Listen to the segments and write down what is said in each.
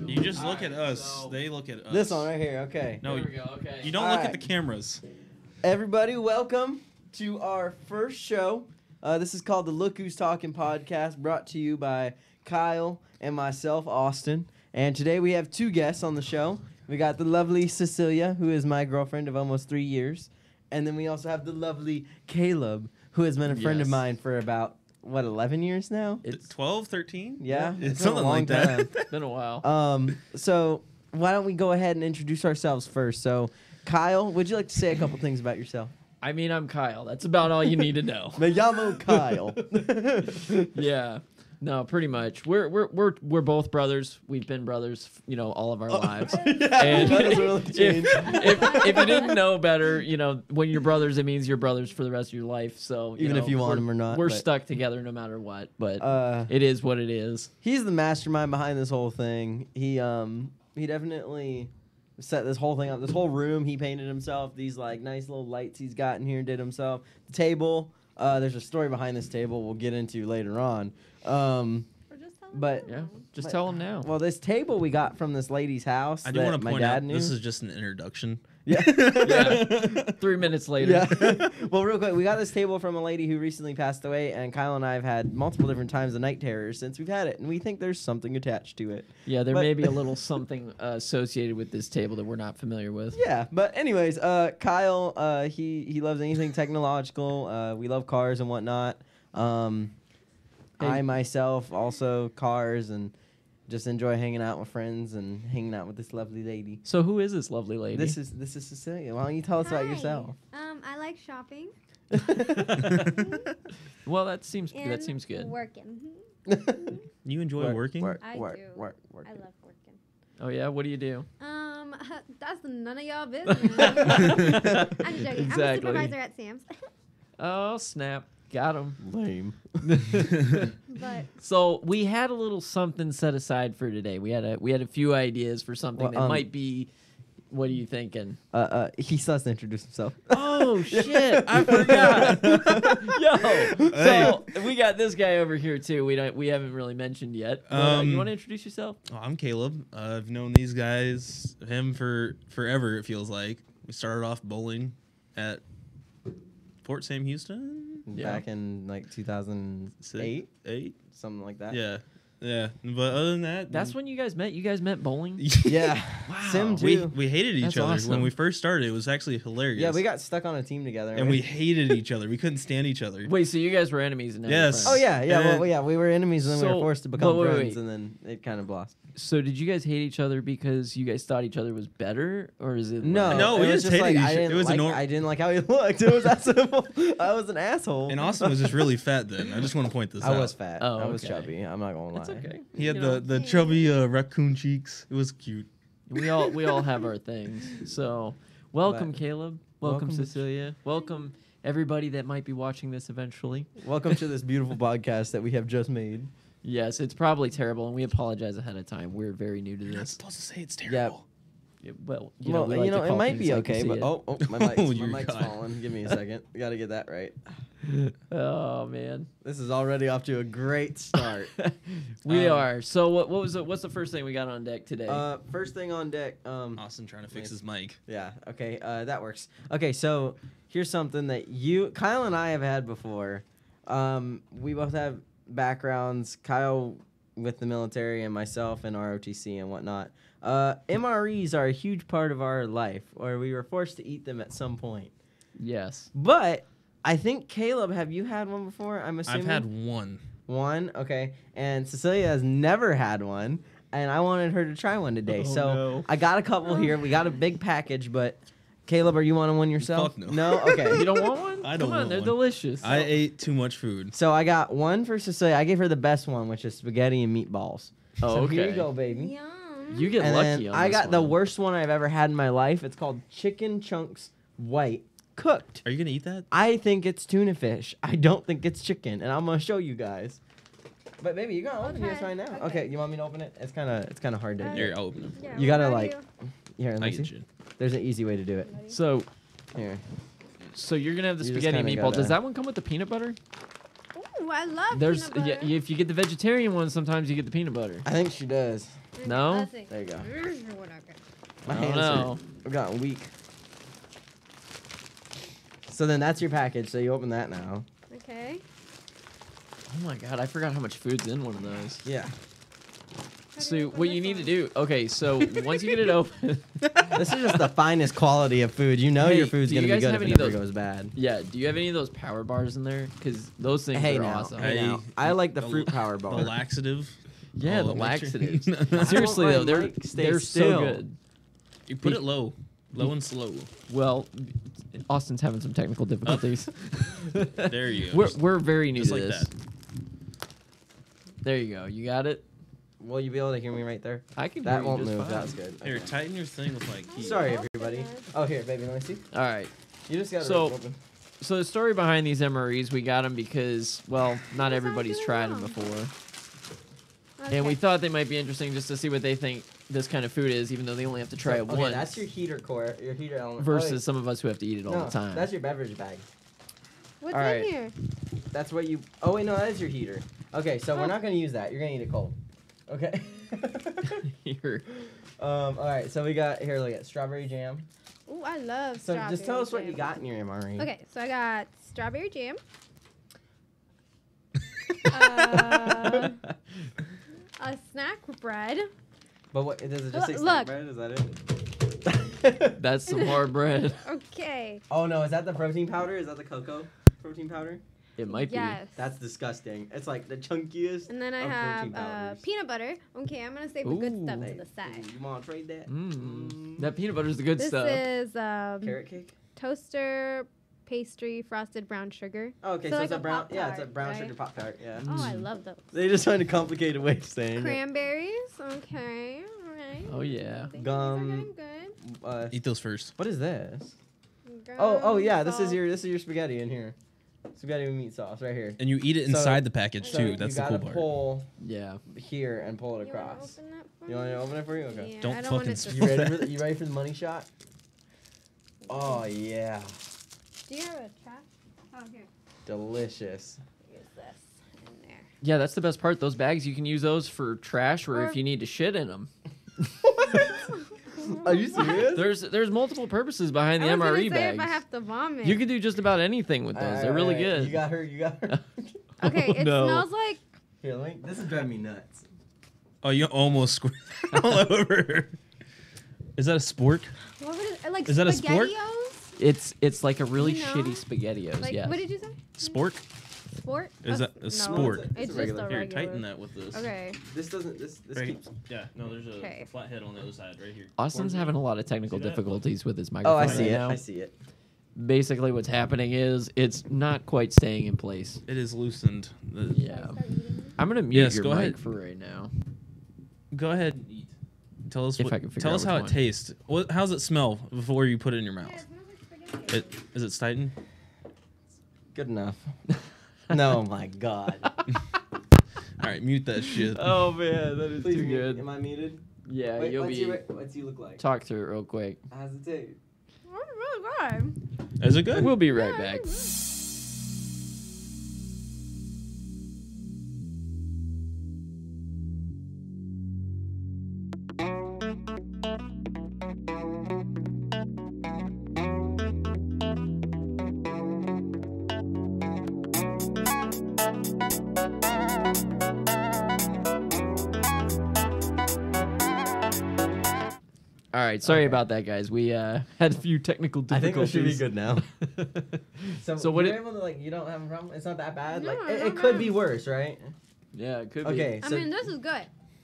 You just look at us. So they look at us. This one right here. Okay. No, There we go. Okay. you don't look at the cameras. Everybody, welcome to our first show. This is called the Look Who's Talking podcast, brought to you by Kyle and myself, Austin. And today we have two guests on the show. We got the lovely Cecilia, who is my girlfriend of almost 3 years. And then we also have the lovely Caleb, who has been a friend of mine for about, 11 years now? It's 12, 13? Yeah. It's something like that. It's been a while. So why don't we go ahead and introduce ourselves first? So, Kyle, would you like to say a couple things about yourself? I mean, I'm Kyle. That's about all you need to know. Me llamo Kyle. Yeah. No, pretty much. We're both brothers. We've been brothers, all of our lives. Yeah, And that doesn't really change. if you didn't know better, when you're brothers, it means you're brothers for the rest of your life. So Even if you want them or not. we're but stuck together no matter what. But it is what it is. He's the mastermind behind this whole thing. He definitely set this whole thing up. This whole room he painted himself. These nice little lights he's got in here did himself. The table. There's a story behind this table we'll get into later on. Just tell them now. Well, this table we got from this lady's house. I do want to my point dad out knew. this is just an introduction. Yeah. Yeah. 3 minutes later. Yeah. Well, real quick, we got this table from a lady who recently passed away, and Kyle and I have had multiple different times the night terrors since we've had it, and we think there's something attached to it. Yeah, there may be a little something associated with this table that we're not familiar with. Yeah, but anyways, Kyle, he loves anything technological. We love cars and whatnot. I myself also cars and just enjoy hanging out with friends and hanging out with this lovely lady. So who is this lovely lady? This is Cecilia. Why don't you tell us about yourself? I like shopping. Well, that seems good. Working. You enjoy working? I do. Working. I love working. Oh yeah, what do you do? That's none of y'all business. I'm joking. I'm a Exactly. supervisor at Sam's. Oh snap, got him. Lame. But So we had a little something set aside for today. We had a few ideas for something that might be. What are you thinking? He still has to introduce himself. Oh shit! I forgot. Yo, so we got this guy over here too. We haven't really mentioned yet. But, you want to introduce yourself? Oh, I'm Caleb. I've known these guys, him for forever. It feels like we started off bowling at Fort Sam Houston. Back in 2008, 8, something like that. yeah. But other than that, That's when you guys met. You guys met bowling. Yeah. Wow. Sim too. we hated each That's other awesome. when we first started. It was actually hilarious. Yeah, we got stuck on a team together. and we hated each other. We couldn't stand each other. Wait, so you guys were enemies and now you're Yes. Oh friends. yeah. And We were enemies, and then we So- were forced to become wait, friends, wait. and then it kind of blossomed. So did you guys hate each other because you guys thought each other was better, or is it? No, No, it we was just hated I each- didn't it was a like. I didn't like how he looked. It was that simple. I was an asshole. And Austin was just really fat then. I just want to point this out. I was fat. Oh, I was okay. chubby. I'm not gonna lie. It's okay. He had You know, the chubby raccoon cheeks. It was cute. we all have our things. So welcome, But- Caleb. Welcome, welcome to- Cecilia. Welcome everybody that might be watching this eventually. Welcome to this beautiful podcast that we have just made. Yes, it's probably terrible, and we apologize ahead of time. We're very new to You're not this. supposed to say it's Yeah. terrible. Yeah, well, You we like to it call might things be like we okay, see but it. my mic's, Oh, my your mic's God. falling. Give me a second. We got to get that right. Oh man, This is already off to a great start. we are. So what's the first thing we got on deck today? First thing on deck. Austin trying to fix his mic. Yeah. Okay. That works. Okay. So here's something that Kyle and I have had before. We both have backgrounds. Kyle with the military and myself in ROTC and whatnot. MREs are a huge part of our life, or we were forced to eat them at some point. yes. But I think Caleb, have you had one before? I'm assuming I've had one. one. Okay. And Cecilia has never had one, and I wanted her to try one today. Oh, so no. I got a couple here. We got a big package, but Caleb, are you wanting one yourself? Fuck no. No? Okay. You don't want one? I don't Come on, want they're one. delicious. I ate too much food. So I got one for Cecilia. I gave her the best one, which is spaghetti and meatballs. Oh, so okay. here you go, baby. Yum. You get And lucky then on I this got the one. worst one I've ever had in my life. It's called chicken chunks white cooked. Are you gonna eat that? I think it's tuna fish. I don't think it's chicken, and I'm gonna show you guys. But baby, you gotta open yours Okay, right now. okay. Okay, you want me to open it? It's kind of hard to do. Here, I'll open it. Yeah, You gotta what like about here. Let I me get see. you. There's an easy way to do it. So Here. you're gonna have the You just spaghetti kinda meatball. gotta- Does that one come with the peanut butter? Ooh, Ooh, I love There's peanut butter. yeah, if you get the vegetarian one, sometimes you get the peanut butter. I think she does. No? Let's see. There you go. What I got. My I don't hands know. have gotten weak. So then that's your package. So you open that now. Okay. Oh my god, I forgot how much food's in one of those. Yeah. How do So open what this you need to one? do, okay, so once you get it open, This is just the finest quality of food. You know Hey, your food's do you gonna be guys good have if any it of never those- goes bad. yeah, do you have any of those power bars in there? Because those things Hey are now, awesome. hey now. I like the fruit power The bar. laxative. Yeah, Oh, the it makes your- laxatives. Seriously I though, want my mic to stay they're still. so good. You put it low and slow. Well, Austin's having some technical difficulties. There you go. We're very new Just to like this. that. There you go. You got it. Will you be able to hear me right there? I can. That hear you won't just move. fine. That's good. Here, Okay. tighten your thing with my key. Sorry, Open everybody. it. Oh, here, baby. Let me see. All right. You just got So- it open. So the story behind these MREs, we got them because, well, not What's I everybody's doing tried them wrong? before, Okay. and we thought they might be interesting just to see what they think this kind of food is, even though they only have to try it Okay, once. that's your heater core, your heater element. versus some of us who have to eat it oh, all wait. the time. That's your beverage bag. What's all right. in here? That's what you. Oh wait, no, that is your heater. Okay, so Oh. we're not gonna use that. You're gonna eat it cold. Okay. Here. All right, so we got here. Look at strawberry jam. Ooh, I love So strawberry just tell us what you jam. got in your MRE. Okay, so I got strawberry jam. uh, a snack bread. But what does it just say? Look. Snack bread? Is that it? That's some hard bread. Okay. Oh no, is that the protein powder? Is that the cocoa protein powder? It might Yes. That's disgusting. It's like the chunkiest. And then I of have protein powders. peanut butter. Okay, I'm gonna save the good stuff Ooh. to the side. You want to trade that? be. Mm. That peanut butter is the good This stuff. is Carrot cake. toaster pastry frosted brown sugar. Oh, okay, So so like it's a a brown. Yeah, it's a Pop-Tart, brown right? sugar pop tart. Yeah. Oh, I Mm. love those. They just find a complicated way of saying it. Cranberries. Okay, all right. Oh, yeah. I think Gum. These are getting good. Eat those first. What is this? Gum, Oh yeah, this is salt. your spaghetti in here. Spaghetti with meat sauce right here. And you eat it So- inside the package So too. That's you the cool gotta part. pull Yeah. here and pull it You wanna across. open that for You want me to me? open it for you? Okay. Yeah, Don't I don't want fucking it to You ready for you ready for the money shot? Oh yeah, Do you have a trash? Oh, here. delicious. Use this in there. Yeah, that's the best part. Those bags, you can use those for trash or Or- if you need to shit in them. Are you serious? There's multiple purposes behind the I was gonna MRE say if I bags. have to vomit. You can do just about anything with those. They're really Alright, good. You got her. You got her. Okay, Oh, it no. smells like Here, let me. This is driving me nuts. Oh, you almost squirted all over. Is that a spork? what was it? Like Is that a spork? SpaghettiOs? It's like a really You know? shitty SpaghettiOs. Like yes. what did you say? Spork? Sport? Is that a no, sport? It's It's a just regular. a Here, regular. tighten that with this. Okay. This doesn't. This Right. keeps. Yeah, no, there's a Okay. flat head on the other side right here. Austin's having a lot of technical See that? difficulties with his Oh, microphone I see right it. now. I see it. Basically, what's happening is it's not quite staying in place. It is loosened. Yeah. Start eating. I'm gonna mute Yes, your go mic ahead. for right now. Go ahead and eat. Tell us If what. I can figure Tell out us how which it one. tastes. How's it smell before you put it in your Yeah, mouth? it smells like spaghetti. Is it Titan? Good enough. No, my God. All right, mute that shit. Oh man, that is Please too mute. good. Am I muted? Yeah, Wait, you'll what's be. what's he look like? Talk through it real quick. How's it taste? Oh, really good. Is it good? We'll be right Yeah, back. it's All right, sorry Okay. about that, guys. We had a few technical I think we difficulties. should be good now. So what you're it- able to you don't have a problem. It's not that bad. No, Like I it don't could know. be worse, right? Yeah, it could be. Okay, I so mean, this is good.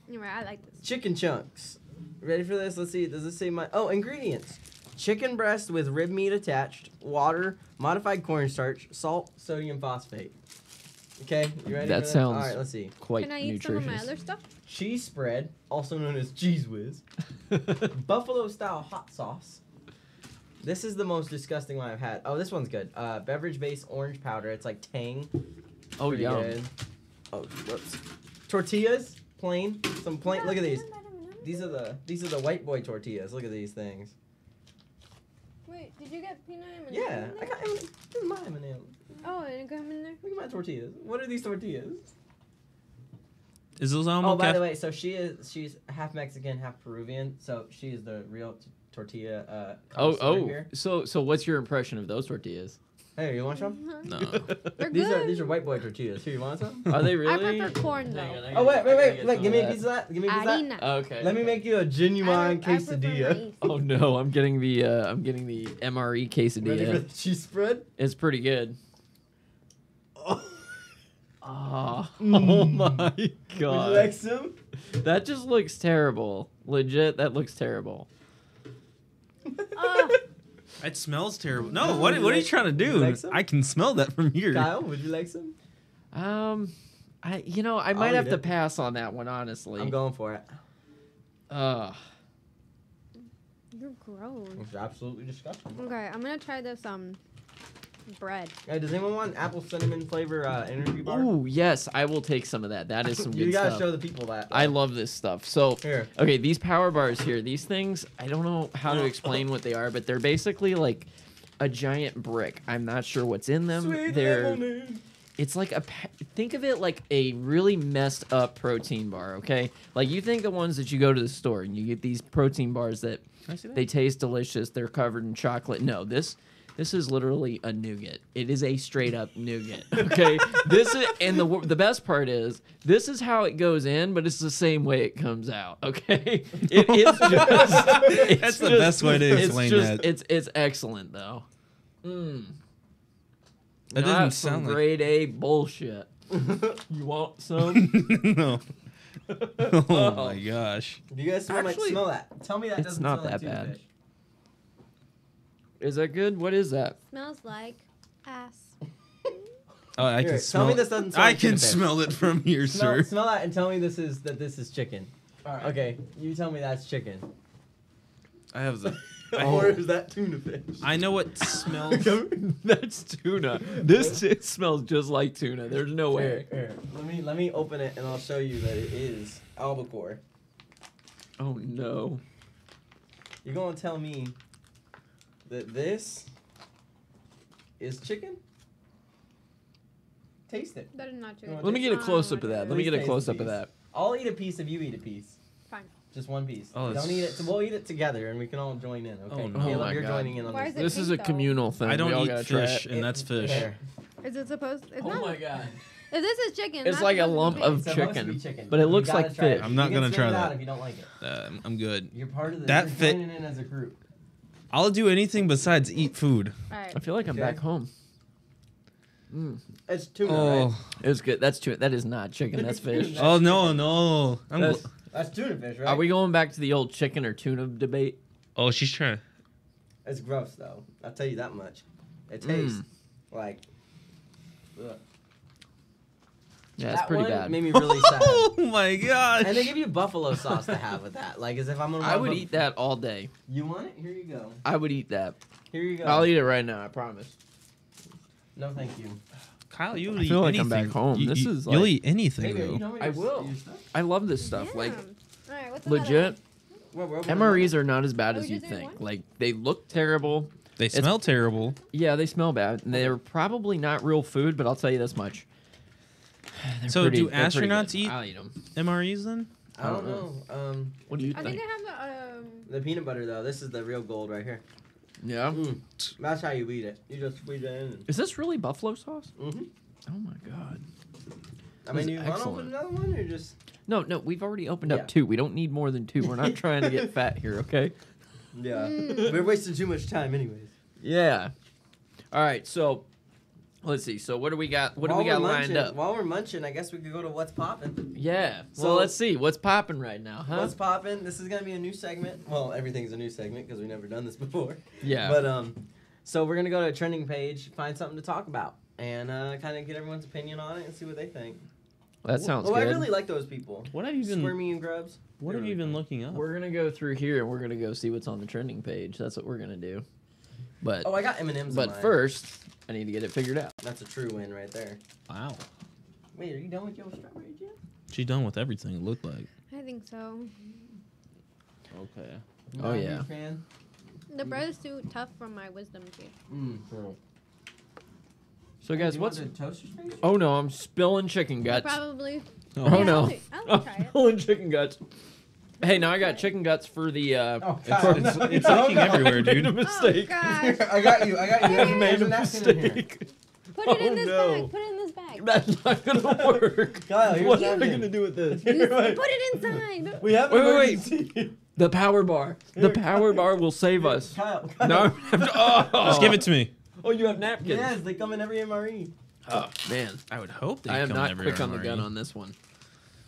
Anyway, I like this. chicken chunks. Ready for this? Let's see. Does this say my? Oh, ingredients: chicken breast with rib meat attached, water, modified cornstarch, salt, sodium phosphate. Okay, you ready? That for this? sounds- All right, let's see. Quite Can I eat nutritious. some of my other stuff? Cheese spread, also known as cheese whiz. Buffalo style hot sauce. This is the most disgusting one I've had. Oh, this one's good. Beverage based orange powder. It's like Tang. Oh, Pretty yum. good. Oh, whoops. Tortillas, plain. Some plain. Look at these. These are the white boy tortillas. Look at these things. Wait, did you get peanut M&Ms? Yeah, in I there? got M&Ms. This is my M&M. Oh, it didn't come in there? Look at my tortillas. What are these tortillas? Is those Oh, by the way, so she's half Mexican, half Peruvian. So she is the real tortilla. connoisseur here. So what's your impression of those tortillas? Hey, you want some? No. They're These good. are white boy tortillas. Here, you want some? Are they I really? prefer corn though. Hang on, I Oh gotta- I gotta wait! get Look, some give me a of piece of that. Give me a piece of that. Harina. Okay. Let me make you a genuine I prefer quesadilla. maíz. Oh no, I'm getting the MRE Ready for quesadilla. the cheese spread? It's pretty good. Oh. Oh, Mm. my Would you god. like some? That just looks terrible. Legit, that looks terrible. It smells terrible. No, what are you trying to Would you do? like some? I can smell that from here. Kyle, would you like some? I might I'll have eat to it. pass on that one, honestly. I'm going for it. You're gross. It's absolutely disgusting. Okay, I'm gonna try this bread. Hey, does anyone want apple cinnamon flavor energy bar? Ooh, yes, I will take some of that. That is some You good gotta stuff. show the people that. I love this stuff. So, Here. okay, these power bars here, these things, I don't know how to explain what they are, but they're basically like a giant brick. I'm not sure what's in them. Sweet They're lemonade. it's like think of it like a really messed up protein bar, okay? Like you think the ones that you go to the store and you get these protein bars that Can I see that? they taste delicious, they're covered in chocolate. No, this is literally a nougat. It is a straight up nougat. Okay, this is, and the best part is this is how it goes in, but it's the same way it comes out. Okay, it's just That's the best way to explain that. It's excellent though. That doesn't Not some sound like- grade A bullshit. You want some? No. Oh my gosh. Do you guys smell, Actually, smell that? Tell me that it's doesn't not smell like that bad. tuna fish. Is that good? What is that? Smells like ass. Oh, I Here, can tell smell. me this doesn't smell I like tuna can fish. smell it from here, Smell, sir. smell that and tell me this is chicken. Alright. Okay, you tell me that's chicken. I have the. Or is that tuna fish? I know what smells. That's tuna. This it smells just like tuna. There's no way. Here, let me open it and I'll show you that it is albacore. Oh no. You're gonna tell me that this is chicken? Taste it. That is not chicken. Let me get a Oh, close up of that. Let me Please get a taste close the up of piece. that. I'll eat a piece if you eat a piece. Fine. Just one piece. Oh, Don't it's- eat it. We'll eat it together and we can all join in. Okay. Oh, no. Caleb, Oh my you're God. joining in on Why this. is it This is a pink, though? communal thing. I don't we all eat gotta try fish, it. and that's fish. Here. Is it supposed? It's Oh not. my god. If this is chicken, It's that's like a supposed to lump be of pink. It's supposed to chicken, be chicken, but it You looks gotta like try it. fish. I'm not You gonna can try spit it out that. if you don't like it. I'm good. You're part of the. That you're fit- joining in as a group. I'll do anything besides eat food. All right. I feel like I'm Okay. back home. It's tuna, Oh, right? It's good. That's tuna. That is not chicken. That's fish. oh no. That's- That's tuna fish, right? Are we going back to the old chicken or tuna debate? Oh, she's trying. It's gross though. I'll tell you that much. It tastes Mm. like. Ugh. Yeah, it's That pretty one bad. made me really sad. Oh my gosh. And they give you buffalo sauce to have with that. Like as if I'm gonna. I would eat that all day. You want it? Here you go. I would eat that. Here you go. I'll eat it right now. I promise. No, thank you. Kyle, you'll I eat feel like anything. I'm back home. This is you'll like- eat anything Maybe, though. you know me I your- will. your stuff? I love this stuff. Like Damn. All right. What's another legit, Well, we're opening MREs are not as bad Oh, as we you just did think. one? Like they look terrible. They smell terrible. Yeah, they smell bad. And they're probably not real food, but I'll tell you this much. They're So pretty- do they're pretty astronauts good. eat? I'll eat them. MREs then? I don't know. What do you I think? think they have The peanut butter though. This is the real gold right here. Yeah. That's how you eat it. You just squeeze it in. Is this really buffalo sauce? Mm-hmm. Oh my god. I This mean, is you want to excellent. open another one or just? No, we've already opened Yeah. up 2. We don't need more than 2. We're not trying to get fat here, okay? Yeah. Mm. We're wasting too much time, anyways. Yeah. All right, so let's see. So what do we got? What do we got lined up? While we're munching, I guess we could go to what's poppin'. Yeah. So- So let's see. What's popping right now, huh? What's poppin'? This is gonna be a new segment. Well, everything's a new segment because we've never done this before. Yeah. But so we're gonna go to a trending page, find something to talk about, and kind of get everyone's opinion on it and see what they think. That sounds Oh, good. I really like those people. What have you been? Squirmy and Grubs. What have you been looking up? We're gonna go through here and we're gonna go see what's on the trending page. That's what we're gonna do. But Oh, I got M&M's. but in mine. first, I need to get it figured out. That's a true win right there. Wow. Wait, are you done with your strawberries yet? She's done with everything. It looked like. I think so. Okay. Oh, Not a yeah. huge fan? The bread is too tough for my wisdom teeth. Cool. So guys, what's? toaster space? Oh no, I'm spilling chicken guts. Probably. Oh Yeah, no, I'll I'm try it. spilling chicken guts. Hey, now I got chicken guts for the. Oh, It's, God. it's leaking everywhere, I made a dude. mistake. Oh, gosh. Here, I got you. I made There's a napkin in here. mistake. Put it in Oh, this no. bag. Put it in this bag. That's not gonna work. Kyle, here's What a am I napkin. gonna do with this? Here, wait. Put it inside. We have Wait, an wait, emergency. The power bar. The power bar will save us. Kyle. No. Oh. Just give it to me. Oh, you have napkins. Yes, they come in every MRE. Oh man, I would hope they I am come not every quick on the MRE. gun on this one.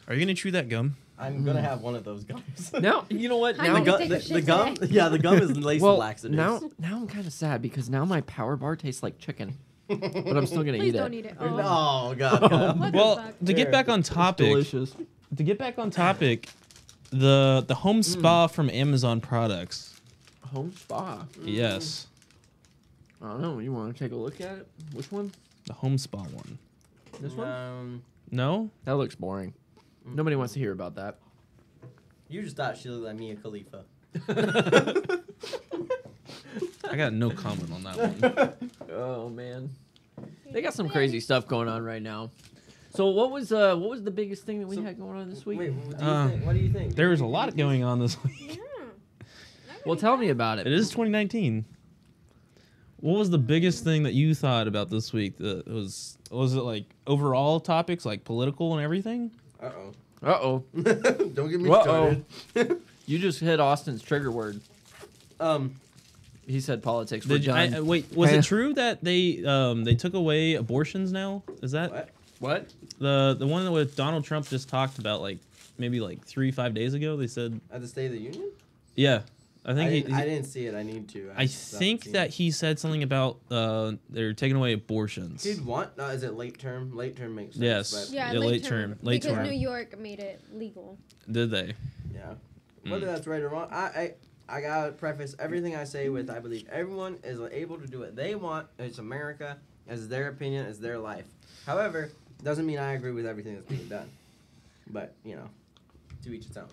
Are you gonna chew that gum? I'm gonna have one of those gums. Now you know what? I'm Now gonna gu- take the, a shit the gum, today. yeah, the gum is laced well, with laxatives. now I'm kind of sad because now my power bar tastes like chicken, but I'm still gonna Please eat don't it. eat it. Oh, Oh. God. Kyle. What the Well, fuck? to get back on topic, Delicious. to get back on topic, the home spa from Amazon products. Home spa. Yes, I don't know. You want to take a look at it? Which one? the home spa one. This one? No, That looks boring. Nobody wants to hear about that. You just thought she looked like Mia Khalifa. I got no comment on that one. Oh man, they got some crazy stuff going on right now. So what was the biggest thing that we So- had going on this week? Wait, what do you think? There was a lot going on this week. Yeah. Well, tell me about it. It is 2019. What was the biggest thing that you thought about this week? That was it like overall topics like political and everything? Uh-oh. Uh-oh. Don't get me Uh-oh. started. You just hit Austin's trigger word. He said politics. We're Did you, done. wait, was Hey. it true that they took away abortions now? Is that What? What? the one that with Donald Trump just talked about like maybe like 3-5 days ago? They said At the State of the Union? yeah. I think I didn't see it. I need to. I think that he said something about they're taking away abortions. He'd want. Is it late term? Late term makes sense. Yes. Yeah, Yeah, late late term. term, late because term. New York made it legal. Did they? But, yeah. Whether that's right or wrong, I gotta preface everything I say with I believe everyone is able to do what they want. It's America. It's their opinion. It's their life. However, doesn't mean I agree with everything that's being done. But to each its own.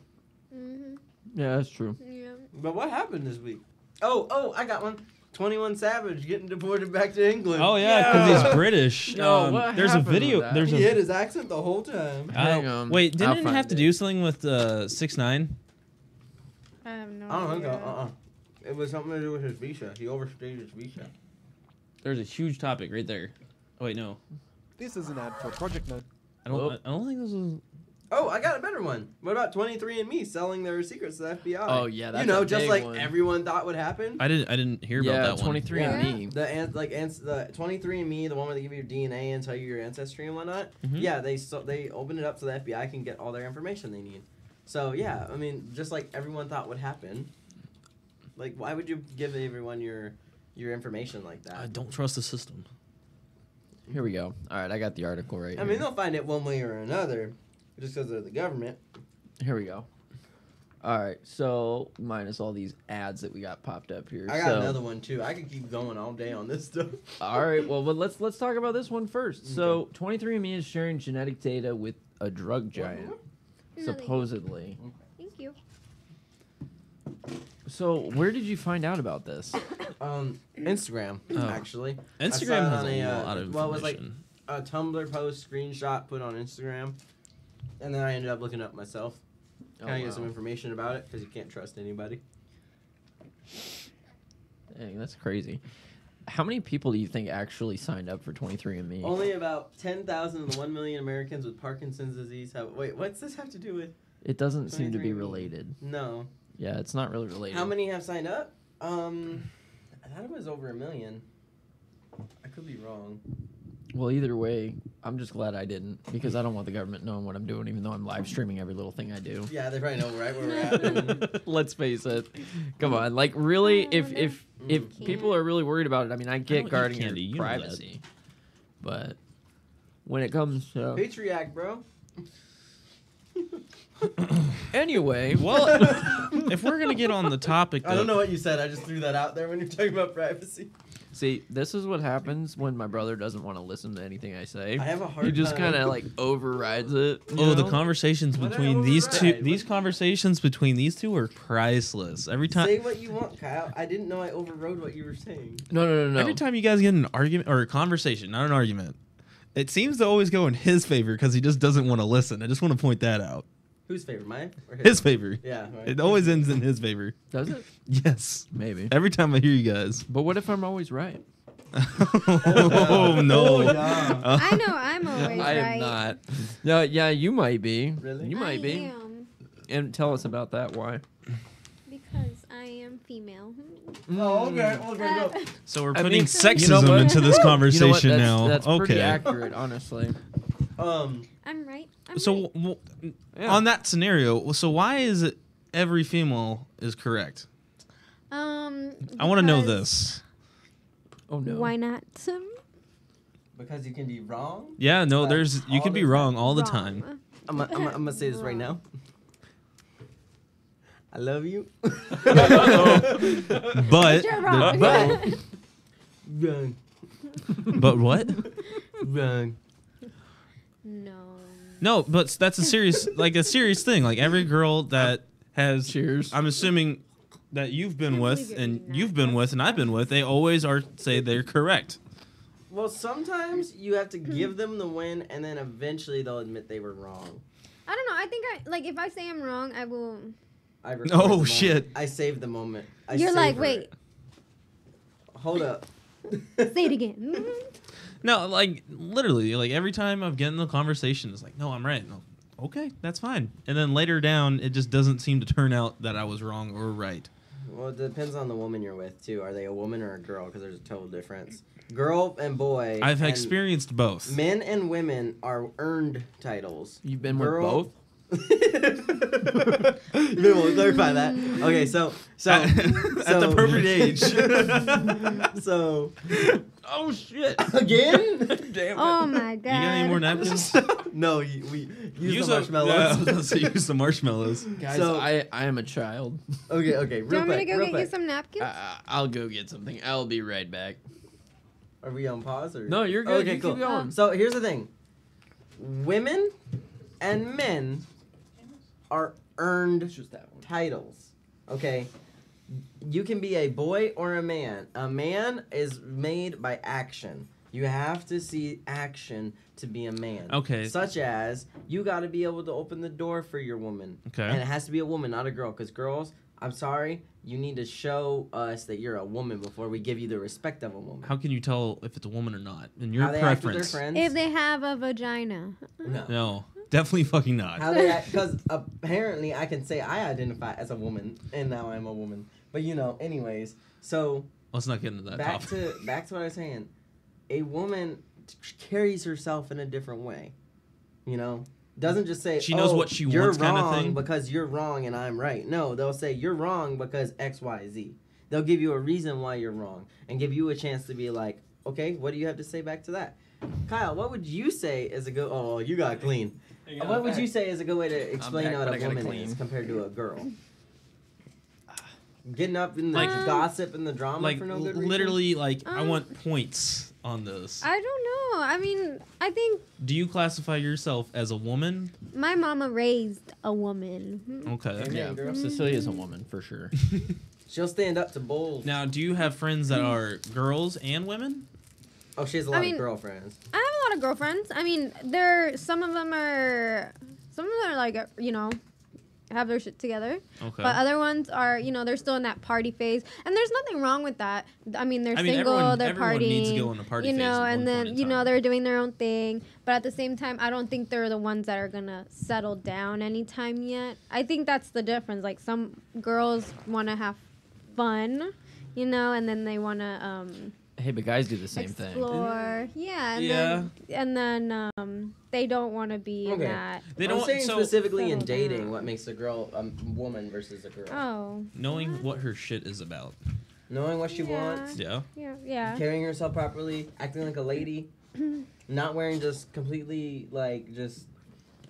Mm-hmm. Yeah, that's true. Yeah. But what happened this week? Oh, I got one. 21 Savage getting deported back to England. Oh yeah, because Yeah. he's British. No, what there's a happened with video. that? There's He a hid his accent the whole time. Hang on. wait. I'll Didn't it find have to it. do something with 6ix9ine? I have no I don't idea. think so. It was something to do with his visa. He overstayed his visa. There's a huge topic right there. Oh wait, no. This is an ad for Project Note. I don't. Oh. I don't think this was. Oh, I got a better one. What about 23andMe selling their secrets to the FBI? Oh yeah, that's just big like one. everyone thought would happen. I didn't hear yeah, about that one. 23 Yeah. and me. The 23andMe, the one where they give you your DNA and tell you your ancestry and whatnot. Mhm. Yeah, they opened it up so the FBI can get all their information they need. So yeah, I mean, just like everyone thought would happen. Like, why would you give everyone your information like that? I don't trust the system. Here we go. All right, I got the article right I here. mean, they'll find it one way or another, just because they're the government. Here we go. All right, so minus all these ads that we got popped up here. I got so, another one too. I could keep going all day on this stuff. All right, well, but let's talk about this one first. So 23andMe is sharing genetic data with a drug giant, No, supposedly. Thank you. So where did you find out about this? Instagram Oh. actually. Instagram I has saw a it on lot of well, it was like information. a Tumblr post screenshot put on Instagram, and then I ended up looking up myself, Oh, kind of get some wow. information about it because you can't trust anybody. Dang, that's crazy. How many people do you think actually signed up for 23andMe? Only about 10,000 of the 1 million Americans with Parkinson's disease have. Wait, what's this have to do with? It doesn't seem to be 23andMe. related. No. Yeah, it's not really related. How many have signed up? I thought it was over 1 million. I could be wrong. Well, either way, I'm just glad I didn't because I don't want the government knowing what I'm doing, even though I'm live streaming every little thing I do. Yeah, they probably know right where we're at. Let's face it. Come on, like really, Oh, if no. if people are really worried about it, I mean, I don't get eat guarding candy, your you know that. privacy, but when it comes to Patriot Act, bro. anyway, Well, if we're gonna get on the topic, I don't though, know what you said. I just threw that out there when you're talking about privacy. See, this is what happens when my brother doesn't want to listen to anything I say. I have a hard He just time. kind of like overrides it. Oh, the know? conversations What between did I these two. override? These conversations between these two are priceless. Every Say time. what you want, Kyle. I didn't know I overrode what you were saying. No. Every time you guys get in an argument or a conversation, not an argument, it seems to always go in his favor because he just doesn't want to listen. I just want to point that out. Whose favor, mine or His favor. Yeah. Right. It always ends in his favor. Does it? Yes. Maybe. Every time I hear you guys. But what if I'm always right? Oh no. yeah. I know I'm always I right. am not. No, yeah, you might be. Really? You might I be. am, And tell us about that. Why? because I am female. Oh, okay. Okay, go. So we're I putting mean, sexism you know what? into this You know what? conversation That's, now. that's pretty Okay. accurate, honestly. I'm right. I'm So right. Yeah. on that scenario, so why is it every female is correct? I want to know because- this. Oh no. Why not? Because you can be wrong. Yeah, no, Like, there's you all can be the wrong all the Wrong. time. I'm gonna say this right now. I love you. But You're wrong. Wrong. but what? Wrong. No. No, but that's a serious serious thing. Like every girl that has Cheers. I'm assuming that you've been Can't with believe you're and eating that. you've been with and I've been with, they always say they're correct. Well, sometimes you have to give them the win, and then eventually they'll admit they were wrong. I don't know. I think if I say I'm wrong, I will. I record Oh, the moment. shit. I saved the moment. I You're like, savor wait, it. Hold up. say it again. No, like literally, like every time I've gotten in the conversation, it's like, no, I'm right. No, okay, that's fine. And then later down, it just doesn't seem to turn out that I was wrong or right. Well, it depends on the woman you're with too. Are they a woman or a girl? Because there's a total difference. Girl and boy. I've and experienced both. Men and women are earned titles. You've been Girl- with both? Maybe we'll clarify that. Okay, so At the perfect age. So Oh shit. again? Damn Oh my god. You got any more napkins? No, we use the Yeah, I marshmallows. was gonna say use the marshmallows. Guys, So- I am a child. Okay, Do you real want me to quick. go Real get you quick. some napkins? I'll go get something. I'll be right back. Are we on pause or? No, you're good. Okay, You cool. keep going. So here's the thing: women and men are earned Just that one. titles. Okay, you can be a boy or a man. A man is made by action. You have to see action to be a man. Okay. Such as you got to be able to open the door for your woman. Okay. And it has to be a woman, not a girl. Because girls, I'm sorry, you need to show us that you're a woman before we give you the respect of a woman. How can you tell if it's a woman or not? In your How they act with their preference. friends. If they have a vagina. No. No, definitely fucking not. How they act, because apparently I can say I identify as a woman, and now I'm a woman. But anyways, so Let's not get into that back topic. to what I was saying. A woman carries herself in a different way. Doesn't just say She knows "Oh, what she you're wants kinda wrong thing? because you're wrong and I'm right. No, they'll say you're wrong because X, Y, Z. They'll give you a reason why you're wrong and give you a chance to be like, okay, what do you have to say back to that? Kyle, what would you say is a good? Oh, you got clean. What would you say is a good way to explain back, what but a I gotta woman clean. is compared to a girl? Getting up in the Like- gossip and the drama Like for no good reason? literally, like I Um, want points on this. I don't know. I mean, I think Do you classify yourself as a woman? my mama raised a woman. Okay. Amen, Yeah, girl. Cecilia's a woman for sure. She'll stand up to bulls. Now, do you have friends that are girls and women? Oh, she has a lot mean- of girlfriends. I have a lot of girlfriends. I mean, some of them are like, have their shit together. Okay. But other ones are, they're still in that party phase. And there's nothing wrong with that. I mean, they're single, they're everyone partying. needs to go in a party phase at and one then, point in time. they're doing their own thing. But at the same time, I don't think they're the ones that are going to settle down anytime yet. I think that's the difference. Like, some girls want to have fun, and then they want to Hey, but guys do the same explore. Yeah. Yeah. And then they don't want to be in Okay. that. They I'm don't. saying So specifically in Settle dating, down. what makes a girl a woman versus a girl. Oh. knowing what her shit is about. Knowing what she Yeah. wants, Yeah. Yeah. carrying herself properly, acting like a lady, not wearing just completely just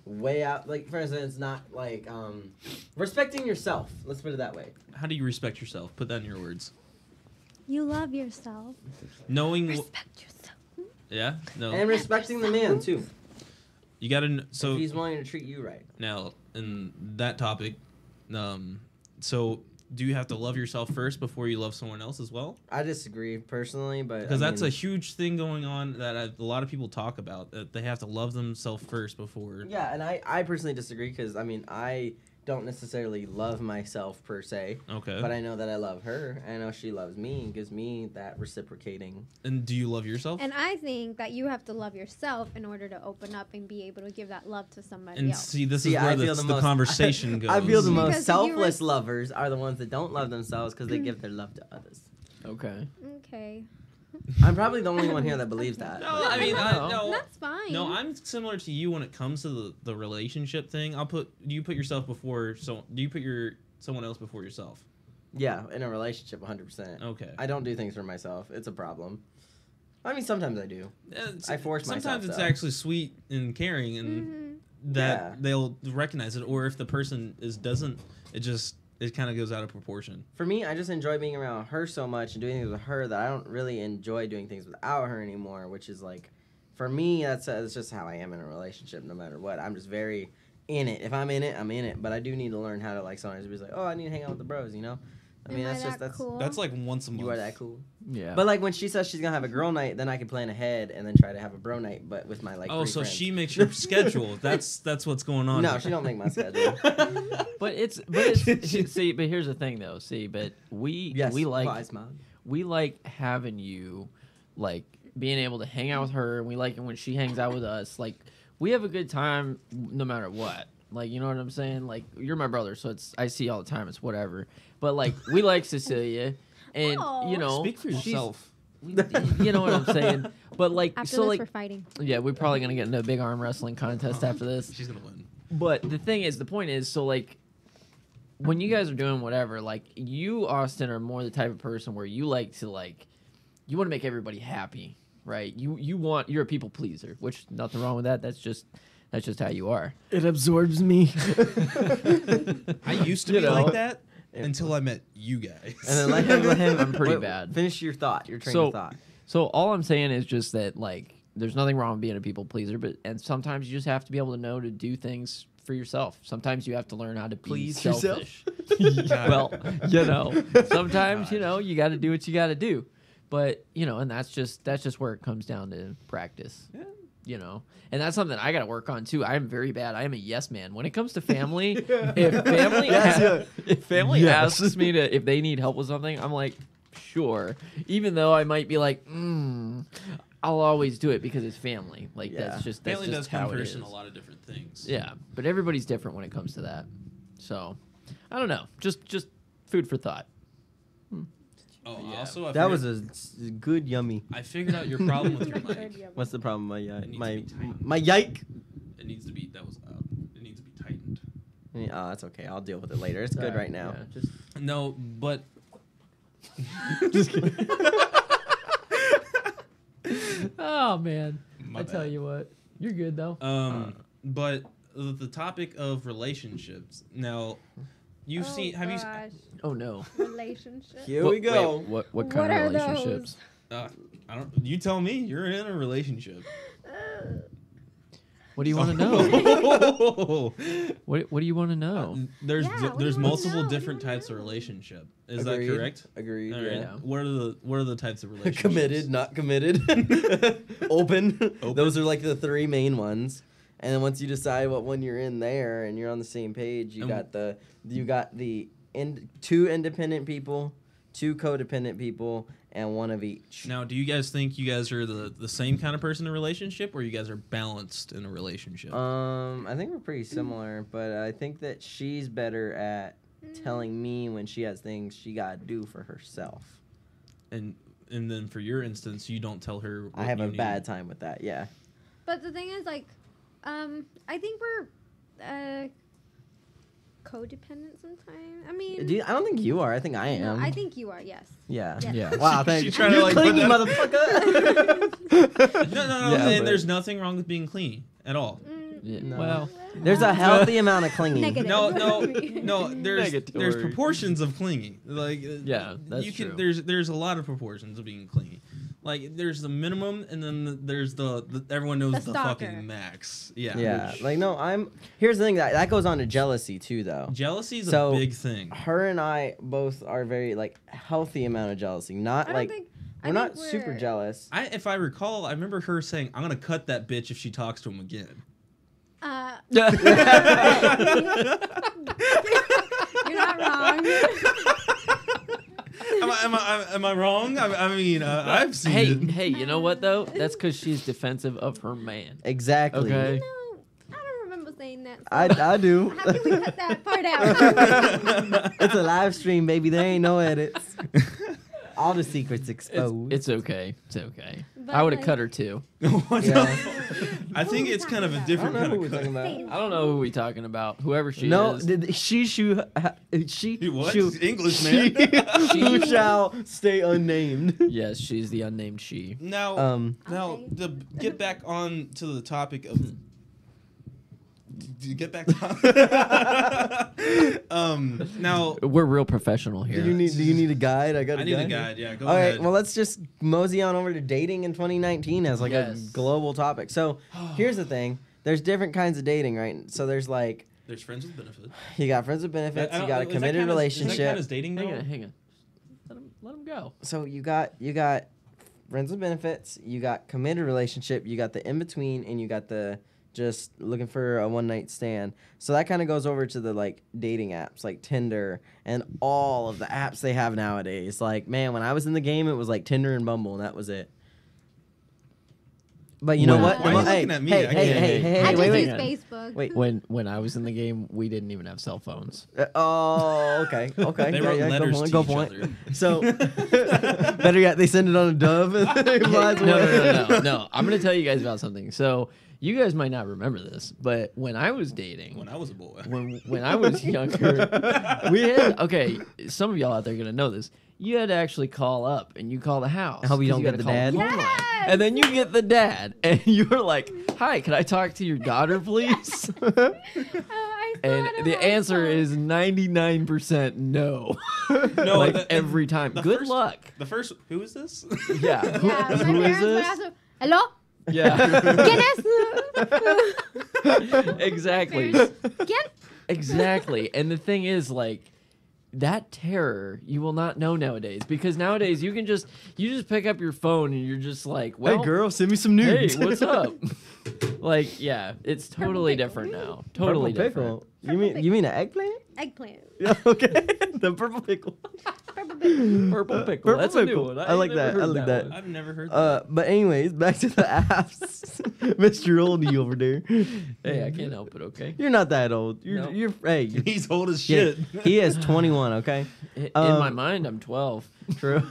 way out. Like for instance, not like respecting yourself. Let's put it that way. How do you respect yourself? Put that in your words. You love yourself. Knowing, Respect yourself. yeah, no, And respecting the man too. you gotta. If So he's willing to treat you right. now in that topic, so do you have to love yourself first before you love someone else as well? I disagree personally, but Because that's a huge thing going on that a lot of people talk about. That they have to love themselves first before. yeah, and I personally disagree because I don't necessarily love myself per se, Okay. but I know that I love her. I know she loves me and gives me that reciprocating. And do you love yourself? And I think that you have to love yourself in order to open up and be able to give that love to somebody And else. see, this See, is where I feel the the most- conversation goes. I feel the Because most if you selfless were- lovers are the ones that don't love themselves because they give their love to others. Okay. Okay. I'm probably the only one here that believes that. No, I mean, no. That's fine. No, I'm similar to you when it comes to the relationship thing. Do you put yourself before? So do you put someone else before yourself? Yeah, in a relationship, 100%. Okay. I don't do things for myself. It's a problem. I mean, sometimes I do. I force myself. Sometimes it's though. actually sweet and caring, and that Yeah. they'll recognize it. Or if the person doesn't, it kind of goes out of proportion. For me, I just enjoy being around her so much and doing things with her that I don't really enjoy doing things without her anymore. Which is like, for me, that's just how I am in a relationship. No matter what, I'm just very in it. If I'm in it, I'm in it. But I do need to learn how to like sometimes be like, oh, I need to hang out with the bros. You know. I mean, Am that's I just that that's. cool? That's like once a month. You are that cool. Yeah. But like when she says she's gonna have a girl night, then I can plan ahead and then try to have a bro night, but with my like. Oh, 3 so friends. she makes your schedule. That's what's going on. No, here. she don't make my schedule. but it's see, but here's the thing though. See, but we Yes, we like wise man. we like having you like being able to hang out with her, and we like it when she hangs out with us. Like we have a good time no matter what. Like, you know what I'm saying? Like, you're my brother, so I see you all the time. It's whatever. But like, we like Cecilia, and Aw. you know, Speak for she's- yourself. You know what I'm saying? But like, After so this, like, we're fighting. yeah, we're probably gonna get into a big arm wrestling contest after this. She's gonna win. But the thing is, the point is, so like, when you guys are doing whatever, like, you, Austin, are more the type of person where you like to like, you want to make everybody happy, right? You're a people pleaser, which nothing wrong with that. That's just how you are. It absorbs me. I used to You be know. like that until I met you guys. And then let him. I'm pretty Wait, bad. Finish your thought. Your train So- of thought. So all I'm saying is just that like, there's nothing wrong with being a people pleaser, and sometimes you just have to be able to know to do things for yourself. Sometimes you have to learn how to be Please yourself? selfish. Well, you know, sometimes you know you got to do what you got to do, but you know, and that's just where it comes down to practice. Yeah. You know, and that's something I got to work on too. I am very bad. I am a yes man when it comes to family. If family Yes. asks me if they need help with something, I'm like, sure. Even though I might be like, I'll always do it because it's family. Like Yeah. that's just Family does come how it first in is. a lot of different things. Yeah, but everybody's different when it comes to that. So, I don't know. Just food for thought. Oh, Yeah. also, That was a good yummy. I figured out your problem with your mic. What's the problem? My It needs my to be tightened. my yike. It needs to be. It needs to be tightened. Oh, that's okay. I'll deal with it later. It's good Alright, right now. yeah, just No, but Just kidding. oh man, My I tell bad. you what, you're good though. but the topic of relationships. Now, you've seen. Have you? Gosh. Oh no. Relationship. Here we go. Wait, what What kind are of those? relationships? I don't. You tell me. You're in a relationship. What do you want to know? know? What do you want to know? There's Yeah, what do you there's wanna multiple know? What do you different wanna types of know? relationship. Is Agreed. that correct? Agreed. All right. Yeah. Yeah. What are the types of relationships? Committed, not committed. Open. Open. Those are like the 3 main ones. And then once you decide what one you're in there and you're on the same page, you And got the 2 independent people, 2 codependent people, and 1 of each. Now, do you guys think you guys are the same kind of person in a relationship, or you guys are balanced in a relationship? I think we're pretty similar, but I think that she's better at telling me when she has things she gotta do for herself. and then for your instance, you don't tell her. I have a bad time with that. Yeah. But the thing is, like, I think we're codependent sometimes. I mean, I don't think you are. I think I no, am. I think you are. Yes. Yeah. Yes. Yeah. Wow, thank you. She's trying to, You like, put clingy that- motherfucker. No, Yeah, and but- there's nothing wrong with being clean at all. Yeah, No. Well, There's a healthy amount of clinging. Negative. No. There's Negatory. proportions of clinging. Like Yeah, that's you can. true. There's a lot of proportions of being clingy. Like there's the minimum, and then there's the everyone knows The the stalker. fucking max. Yeah. Yeah, which- like no, here's the thing that goes on to jealousy too, though. jealousy is So, a big thing. Her and I both are very like healthy amount of jealousy. Not I don't like think we're not super jealous. If I recall, I remember her saying, "I'm gonna cut that bitch if she talks to him again." You're not wrong. Am I wrong? I mean, I've seen hey, it. hey, you know what though? That's because she's defensive of her man. Exactly. Okay. No, I don't remember saying that. So I do. how can we cut that part out? It's a live stream, baby. There ain't no edits. All the secrets exposed. It's okay. It's okay. But, I would have like- cut her too. What the Yeah. fuck? I think we it's talking kind of a about? I don't different know kind who of we're talking cut. about. I don't know who we talking about. Whoever she No, is. she What? shall- English, man. who shall stay unnamed. Yes, she's the unnamed she. Now, now Okay. to get back on to the topic of. To get back to. Now We're real professional here. Do you need a guide? I got. I need a guide. Yeah, go All ahead. right, well, let's just mosey on over to dating in 2019 as like Yes. a global topic. So here's the thing: there's different kinds of dating, right? So there's like There's friends with benefits. you got friends with benefits, I you don't- got a is that committed count as- relationship. Does that count as dating Hang though? on, hang on. Let him go. So you got friends with benefits, you got committed relationship, you got the in between, and you got the just looking for a one night stand. So that kind of goes over to the like dating apps like Tinder and all of the apps they have nowadays. Like man, when I was in the game, it was like Tinder and Bumble, and that was it. But you know Why what? are you Hey, looking at me? hey, I hey, can't- hey, hey, I hey, just wait, use wait. Facebook. Wait. When I was in the game, we didn't even have cell phones. Oh, okay, okay. They yeah, wrote yeah, letters to go each point. other. So, better yet, they send it on a dove and it flies No, away. no. I'm gonna tell you guys about something. So you guys might not remember this, but when I was dating, When I was a boy. when I was younger, we had some of y'all out there are gonna know this. You had to actually call up and you call the house. I hope you 'cause don't gotta get the call dad. home line. Yes! And then you get the dad, and you're like, "Hi, can I talk to your daughter, please?" Oh, I And thought the about answer that. is 99% no. No, like the- every time. the Good first- luck. The first, who is this? Yeah. Yeah, my Who is parents would this? ask me, hello? Yeah. ¿Quién es? Exactly. ¿Quién? Exactly. And the thing is, like, that terror you will not know nowadays, because nowadays you just pick up your phone and you're just like, well, Hey, girl, send me some hey, nudes. what's up? Like, yeah, it's totally pickle. different now. Totally Purple different. pickle. You mean an eggplant? Eggplant. Yeah, okay. The purple pickle. Purple pickle. Purple pickle. Purple That's a new pickle. one. I like ain't never that. I heard like that. one. I've never heard that. But anyways, back to the apps. Mr. Oldie over there. Hey, I can't help it. Okay. You're not that old. No. Hey. He's old as Yeah, shit. he is 21, okay? In Um, my mind, I'm 12. True.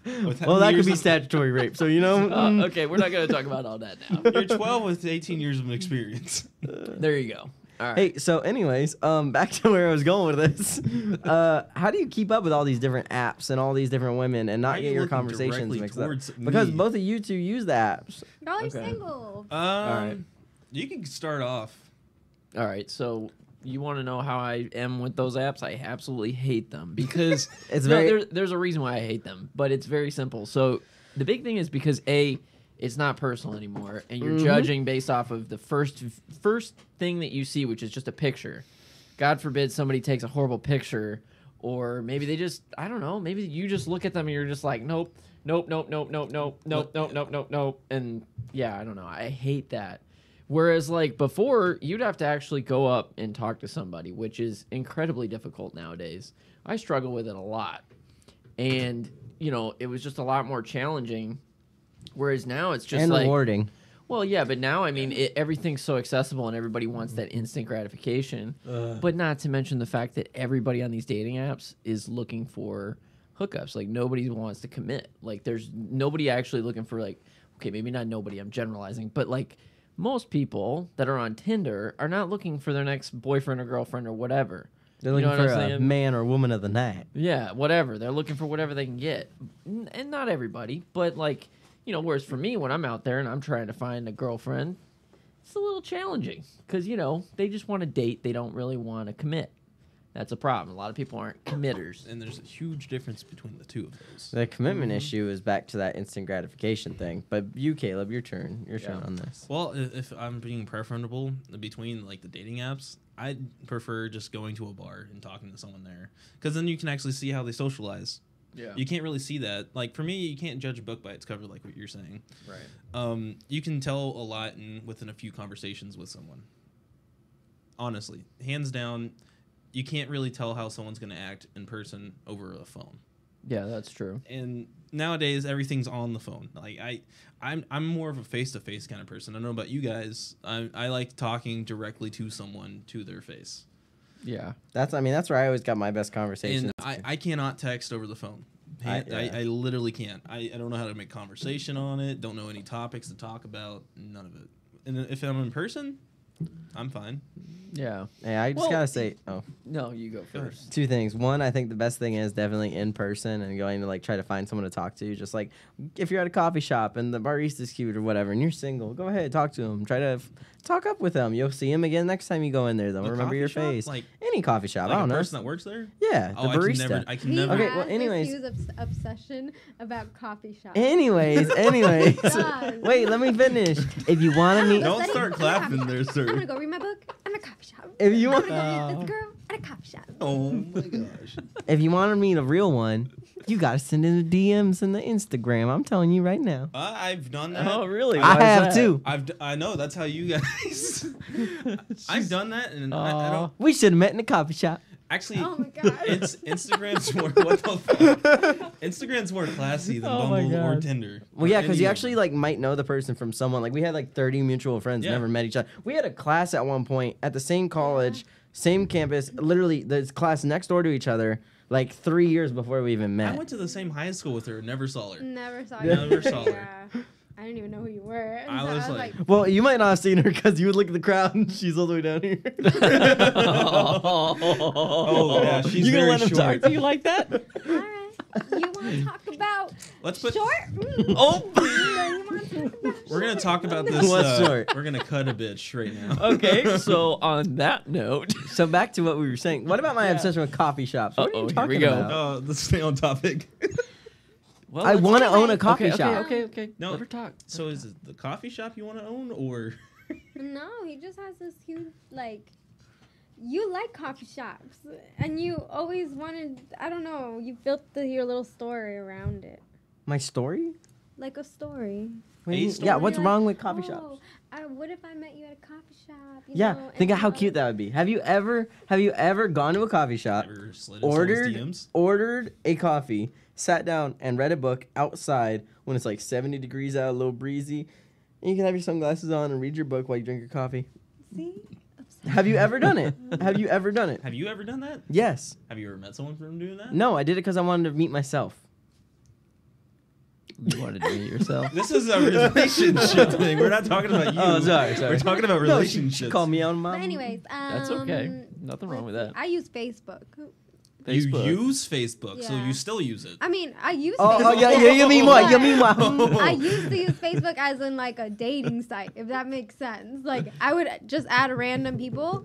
With Well, that could years be of- statutory rape, so you know. Okay, we're not gonna talk about all that now. You're 12 with 18 years of experience. There you go. All right. Hey, so anyways, back to where I was going with this. How do you keep up with all these different apps and all these different women and Why not are get you your looking conversations directly mixed up? towards Because me? both of you two use the apps. Y'all are Okay. single. right. You can start off. All right. So you want to know how I am with those apps? I absolutely hate them because It's no, very- there's a reason why I hate them, but it's very simple. So the big thing is because it's not personal anymore, and you're judging based off of the first thing that you see, which is just a picture. God forbid somebody takes a horrible picture, or maybe they just, I don't know, maybe you just look at them and you're just like, nope, nope, nope, nope, nope, nope, nope, nope, nope, nope, nope, and yeah, I don't know, I hate that. Whereas like before, you'd have to actually go up and talk to somebody, which is incredibly difficult nowadays. I struggle with it a lot, and you know, it was just a lot more challenging. Whereas now it's just and like, rewarding. well, yeah, but now I mean, everything's so accessible and everybody wants that instant gratification. But not to mention the fact that everybody on these dating apps is looking for hookups. Like nobody wants to commit. Like there's nobody actually looking for like, okay, maybe not nobody. I'm generalizing, but like most people that are on Tinder are not looking for their next boyfriend or girlfriend or whatever. They're You know looking what for I'm a saying? man or woman of the night. Yeah, whatever. They're looking for whatever they can get. And not everybody, but like, you know, whereas for me, when I'm out there and I'm trying to find a girlfriend, it's a little challenging because they just want to date. They don't really want to commit. That's a problem. A lot of people aren't committers. And there's a huge difference between the two of those. The commitment issue is back to that instant gratification thing. But you, Caleb, your turn. Your turn Yeah. on this. Well, if I'm being preferable between like the dating apps, I'd prefer just going to a bar and talking to someone there, because then you can actually see how they socialize. Yeah. You can't really see that. Like for me, you can't judge a book by its cover, like what you're saying. Right. You can tell a lot within a few conversations with someone. Honestly, hands down, you can't really tell how someone's going to act in person over a phone. Yeah, that's true. And nowadays, everything's on the phone. Like I'm more of a face-to-face kind of person. I don't know about you guys. I like talking directly to someone to their face. Yeah. That's where I always got my best conversations. And I cannot text over the phone. I literally can't. I don't know how to make conversation on it. Don't know any topics to talk about. None of it. And if I'm in person, I'm fine. Yeah. Hey, I just gotta say, No, you go first. two things. One, I think the best thing is definitely in person and going to like try to find someone to talk to. Just like if you're at a coffee shop and the barista's cute or whatever, and you're single, go ahead, talk to him. Try to talk up with him. You'll see him again next time you go in there. They'll A remember your coffee shop? face. Like Any coffee shop. I a don't know. person that works there? Yeah, the barista. I can He never. Okay, has well, anyways. this huge obsession about coffee shops. Anyways. God. Wait, let me finish. If you want to meet, Don't Let's start study at a clapping coffee there, shop. sir. I'm gonna go read my book at a coffee shop. if you I'm want, gonna go meet this girl at a coffee shop. Oh my gosh. if you want to meet a real one, you gotta send in the DMs and the Instagram. I'm telling you right now. I've done that. Oh, really? I Why is have that? too. I know that's how you guys. I've done that, and I don't We should have met in the coffee shop. actually. Oh my god. It's Instagram's more what the fuck? Instagram's more classy than Oh my Bumble or God. Tinder. Well, or yeah, because any you of actually them. like might know the person from someone. Like we had like 30 mutual friends, Yeah. never met each other. We had a class at one point at the same college, same campus. Literally, the class next door to each other. Like 3 years before we even met. I went to the same high school with her. Never saw her. Never saw Yeah. you. Never saw her. Yeah. I didn't even know who you were. And I so was like- Well, you might not have seen her because you would look at the crowd and she's all the way down here. Oh yeah, she's You gonna very let him short. talk to you like that? all right. You want to talk about Let's put. short? Oh. You want to talk about We're gonna talk about this. What's short? We're gonna cut a bitch right now. Okay, so on that note, So back to what we were saying. What about my Yeah. obsession with coffee shops? What are Uh-oh, you here talking we go. about? Oh, let's stay on topic. well, I let's- want to own a Okay, coffee okay, shop. Okay. No, Let her talk. So is it the coffee shop you want to own, or No, he just has this huge like. You like coffee shops, and you always wanted. I don't know. You built your little story around it, My story? like a story. What do you A mean? story? Yeah, what's You're wrong like, with coffee "Oh, shops? What if I met you at a coffee shop? You Yeah, know, think and of how you cute that would be. Have you ever gone to a coffee shop, ever slid in someone's DMs? ordered a coffee, sat down and read a book outside when it's like 70 degrees out, a little breezy, and you can have your sunglasses on and read your book while you drink your coffee? See? Have you ever done it? Have you ever done it? Have you ever done that? Yes. Have you ever met someone from doing that? No, I did it because I wanted to meet myself. You wanted to meet yourself? This is a relationship thing. We're not talking about you. Oh, sorry. We're talking about No, relationships. she called me out on my. But anyways, That's okay. Nothing wrong with that. I use Facebook. Facebook. You use Facebook, so Yeah. you still use it. I mean, I use. Oh, Facebook. yeah, you mean what? You mean what? I used to use Facebook as in like a dating site, if that makes sense. Like I would just add random people,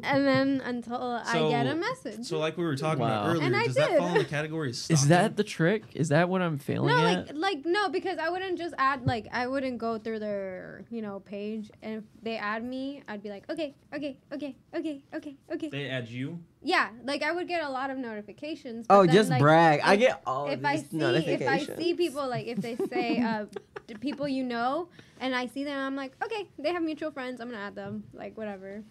and then until I get a message. So like we were talking Wow. about earlier, And I does that did. fall in the category of stalking? Is that the trick? Is that what I'm failing No, at? like no, because I wouldn't just add I wouldn't go through their page, and if they add me, I'd be like okay. They add you? Yeah, like I would get a lot of notifications. Oh, but then, just like, brag. I if- get all if of I these see notifications. people, like if they say people you know, and I see them, I'm like, okay, they have mutual friends. I'm gonna add them, like whatever.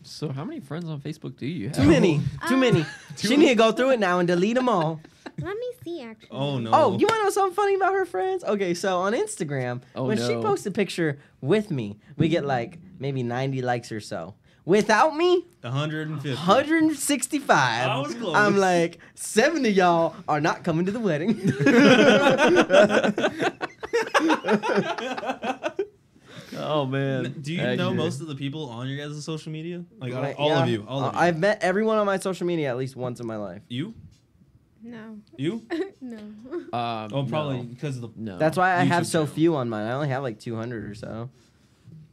So how many friends on Facebook do you have? Too many. Too Uh, many. She need to go through it now and delete them all. Let me see, actually. Oh no. Oh, you want to know something funny about her friends? Okay, so on Instagram, Oh, when she no. posts a picture with me, we get like maybe 90 likes or so. Without me, 150. 165. I was close. I'm like, 7 of y'all are not coming to the wedding. Oh man. Do you know most of the people on your guys' social media? Like Like, all yeah. of you. All of you. I've met everyone on my social media at least once in my life. You? No, You? no. Oh, probably no. because of the. No. That's why I have YouTube so channel. few on mine. I only have like 200 or so.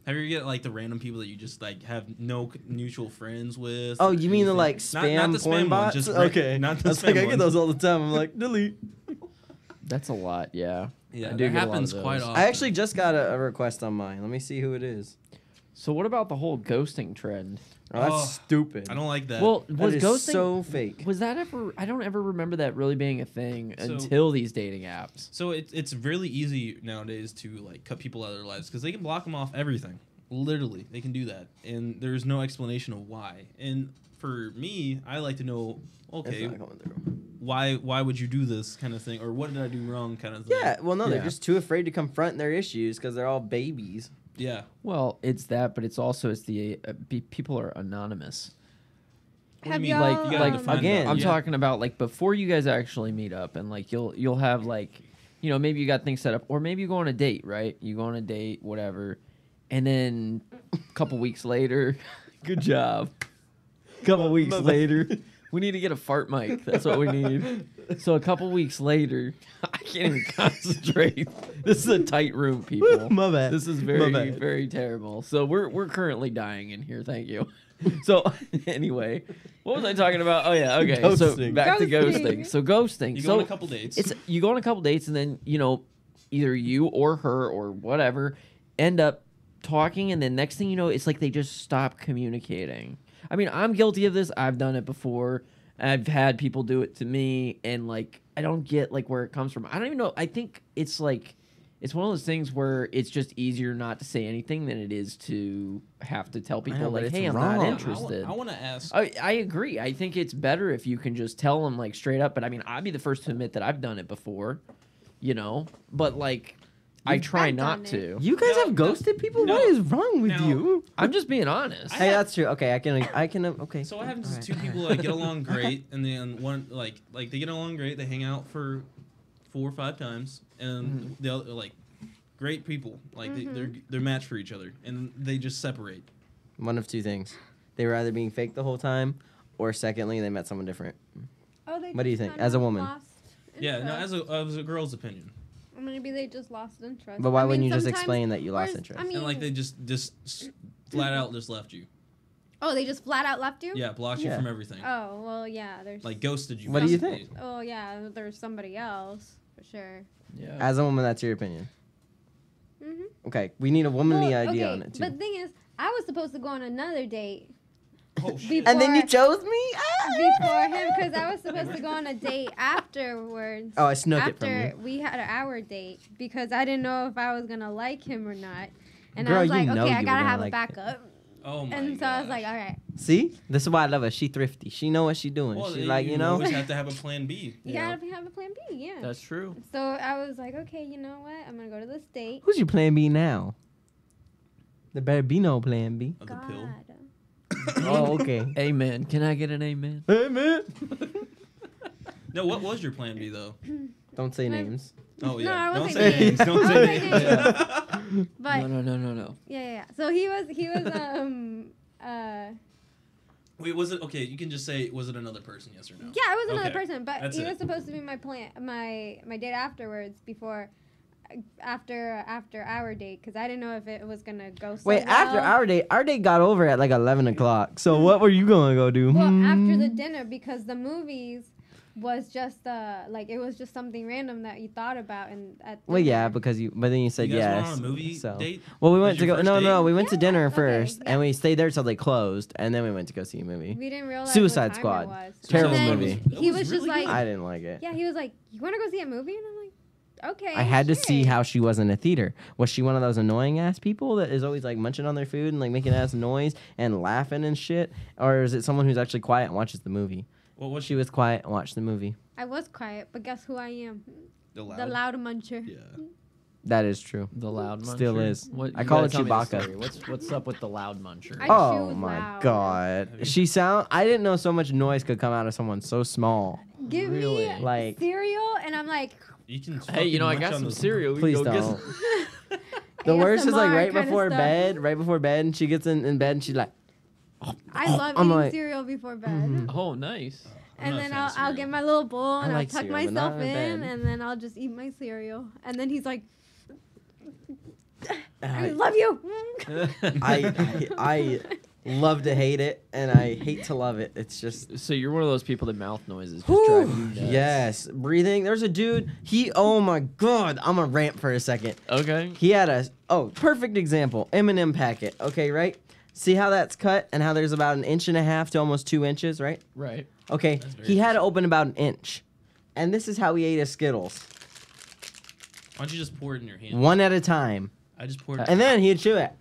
Have you ever get like the random people that you just like have no mutual friends with? Oh, or you mean the anything? like Not spam the porn spam bots? One, just Okay. not the That's spam like I get ones. those all the time. I'm like, delete. That's a lot, yeah. Yeah, I do that get a lot of happens those. quite often. I actually just got a request on mine. Let me see who it is. So what about the whole ghosting trend? Oh, that's Oh, stupid. I don't like that. Well, That was is ghosting so fake. Was that ever? I don't ever remember that really being a thing So- until these dating apps. So it's really easy nowadays to like cut people out of their lives because they can block them off everything. Literally, they can do that, and there's no explanation of why. And for me, I like to know, okay, It's not going through. why would you do this kind of thing, or what did I do wrong kind of thing. Yeah, well, no, they're Yeah. just too afraid to confront their issues because they're all babies. Yeah. Well, it's that, but it's also the people are anonymous. What Have do you mean? y'all, Like, you gotta like define again, that. I'm Yeah. talking about like before you guys actually meet up, and like you'll have like, you know, maybe you got things set up, or maybe you go on a date, right? You go on a date, whatever, and then a couple weeks later, good job. Couple weeks later, we need to get a fart mic. That's what we need. So a couple weeks later, I can't even concentrate. This is a tight room, people. My bad. This is My very, bad. very terrible. So we're currently dying in here. Thank you. So anyway, what was I talking about? Oh yeah, okay. So Ghosting. back to Ghosting. ghosting. So ghosting. You so go on a couple dates. it's you go on a couple dates, and then you know either you or her or whatever end up talking, and then next thing you know, it's like they just stop communicating. I mean, I'm guilty of this. I've done it before. I've had people do it to me, and like I don't get like where it comes from. I don't even know. I think it's like it's one of those things where it's just easier not to say anything than it is to have to tell people know, but like, it's "Hey, I'm wrong. not I interested." I want to ask. I agree. I think it's better if you can just tell them like straight up. But I mean, I'd be the first to admit that I've done it before, you know. But like, I try I've not done to. You guys No, have ghosted people? no. What is wrong with Now- you? I'm just being honest. Hey, that's true. Okay, I can. Okay. So what happens Alright. is two people that get along great, and then one like they get along great. They hang out for 4 or 5 times, and the other like great people, like they're matched for each other, and they just separate. One of two things: they were either being fake the whole time, or secondly, they met someone different. Oh, they What do you just think, kinda as a woman? lost Yeah, no, interest. as a girl's opinion, Or maybe they just lost interest. But why I mean, wouldn't you just sometimes- explain that you lost or- interest? I mean, and like they just flat out just left you. oh, they just flat out left you? Yeah, blocked you Yeah. from everything. Oh, well, yeah. There's Like ghosted you. What do you basically. think? Oh, yeah. There's somebody else for sure. Yeah. As a woman, that's your opinion. Mm-hmm. Okay, we need a womanly Well, idea okay, on it too. But the thing is, I was supposed to go on another date Oh shit. And then you before- chose me? before him because I was supposed to go on a date afterwards. Oh, I snuck it from after you. we had our date because I didn't know if I was gonna like him or not. And Girl, I was you like, know okay, you I were gotta gonna have a like backup. Oh my And so I was gosh. like, all right, See, this is why I love her. She thrifty. She know what she doing. Well, She's like, you know. always have to have a plan B. you gotta have a plan B, yeah. That's true. So I was like, okay, you know what? I'm gonna go to this date. Who's your plan B now? There better be no plan B. Of the God. pill. Oh, okay. Amen. Can I get an amen? Hey, man. No, what was your plan B though? Don't say My- names. Oh No, yeah. I Don't wasn't say gay. names. Don't I say wasn't names. gay. But No. yeah. So he was Wait, was it okay? You can just say, was it another person? Yes or no? yeah, it was another Okay, person, but that's he it. was supposed to be my my date afterwards before after our date because I didn't know if it was gonna go so Wait, well. after our date got over at like 11 o'clock. So what were you gonna go do? Well, after Hmm. the dinner because the movies was just like it was just something random that you thought about and at Well, yeah, dinner. because but then you said You guys yes. went on a movie so. date? Well, we Was went to your go. first No, date? we went to Yeah, dinner okay, first, yeah. and we stayed there till they closed, and then we went to go see a movie. we didn't realize Suicide what time Squad. it was. Terrible And then movie. He was just like, I didn't like it. yeah, he was like, you want to go see a movie? And I'm like, okay. I had to see sure. how she was in a theater. Was she one of those annoying ass people that is always like munching on their food and like making ass noise and laughing and shit? Or is it someone who's actually quiet and watches the movie? What was She was quiet and watched the movie. I was quiet, but guess who I am? The loud. The loud muncher. Yeah. That is true. The loud muncher. Still is. What, I you call gotta it tell me the Chewbacca. story. What's up with the loud muncher? I Oh choose my loud. god. I didn't know so much noise could come out of someone so small. Give Really? me Like- cereal, and I'm like, You can. Hey, you know, I fucking got munch on some those- cereal. We Please can go get don't. some- The worst is like ASMR right kinda before stuff. bed, and she gets in bed and she's like, I love I'm eating like, cereal before bed. mhm. Oh, nice. I'm And not a then fan of I'll cereal. get my little bowl and I I'll like tuck cereal, but not myself in in, bed. and then I'll just eat my cereal. And then he's like, I love you. I love to hate it, and I hate to love it. It's just So you're one of those people that mouth noises just drive you nuts. yes, breathing. There's a dude. Oh my god, I'm gonna rant for a second. Okay. He had perfect example. M&M packet. Okay, right? See how that's cut and how there's about 1.5 inches to almost 2 inches, right? Right. Okay, That's very he had to open about 1 inch, and this is how he ate his Skittles, Why don't you just pour it in your hand? one at a time, I just poured it. and then he'd chew it.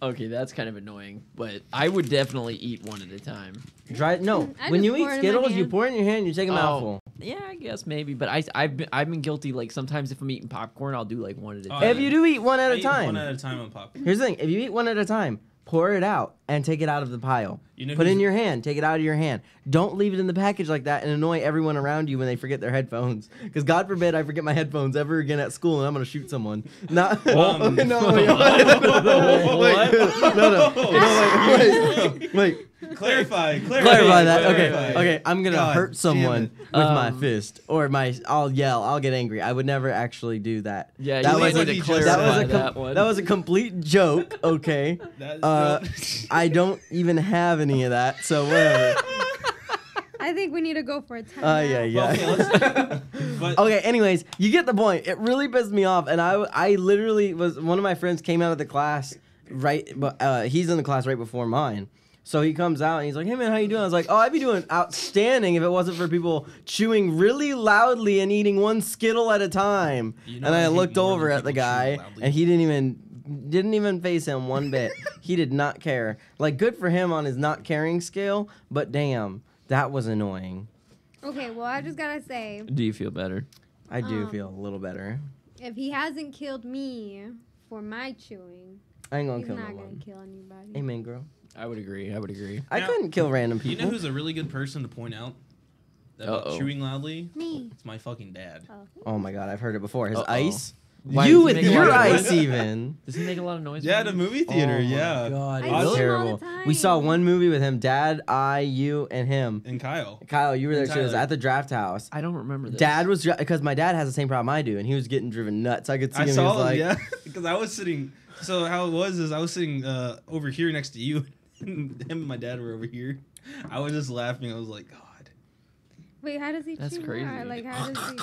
Okay, that's kind of annoying, but I would definitely eat one at a time. No, I when just you eat pour it in my Skittles, you hand. pour it in your hand, you take a mouthful. Yeah, I guess maybe, but I've been guilty. Like sometimes if I'm eating popcorn, I'll do like one at a Oh, time. If you do eat one at I a eat time, one at a time on popcorn. here's the thing: if you eat one at a time, pour it out and take it out of the pile. You know Put it in who's- your hand. Take it out of your hand. Don't leave it in the package like that and annoy everyone around you when they forget their headphones. Because God forbid I forget my headphones ever again at school and I'm gonna shoot someone. Not. No, wait, no, wait. Clarify Clarify that. Okay, clarify. okay. I'm gonna God hurt damn someone it. with my fist or I'll yell. I'll get angry. I would never actually do that. Yeah, that you was might a- need to that clarify was that one. that was a complete joke. Okay. I don't even have any of that, so whatever. I think we need to go for a time. Yeah. Well, okay, let's, but Okay, anyways, you get the point. It really pissed me off, and I literally was one of my friends came out of the class he's in the class right before mine. So he comes out and he's like, "Hey man, how you doing?" I was like, "Oh, I'd be doing outstanding if it wasn't for people chewing really loudly and eating one Skittle at a time." You know And I I hate looked more over when at the people chew guy, loudly. and he didn't even face him one bit. He did not care. Like, good for him on his not caring scale, but damn, that was annoying. Okay, well, I just gotta say, Do you feel better? I do feel a little better. if he hasn't killed me for my chewing, I ain't gonna he's kill not no gonna one. kill anybody. Amen, girl. I would agree. I Now, couldn't kill random you people. know who's a really good person to point out about Uh-oh. chewing loudly? Me. It's my fucking dad. Oh. Oh my god, I've heard it before. His Uh-oh. ice. Why, You does he with make a your lot of ice noise? even. Does he make a lot of noise? Yeah, when the he- movie theater. Oh my yeah, God, I It see was him all terrible. the We saw time. one movie with him, Dad, I, you, and him. and Kyle. Kyle, you were there And too. It was Tyler. at the draft house. I don't remember this. Dad was because my dad has the same problem I do, and he was getting driven nuts. I could see I him. He saw was him, like, yeah, because I was sitting. So how it was is I was sitting over here next to you, and him and my dad were over here. I was just laughing. I was like, God. Wait, how does he That's chew crazy. more? Like, how does he?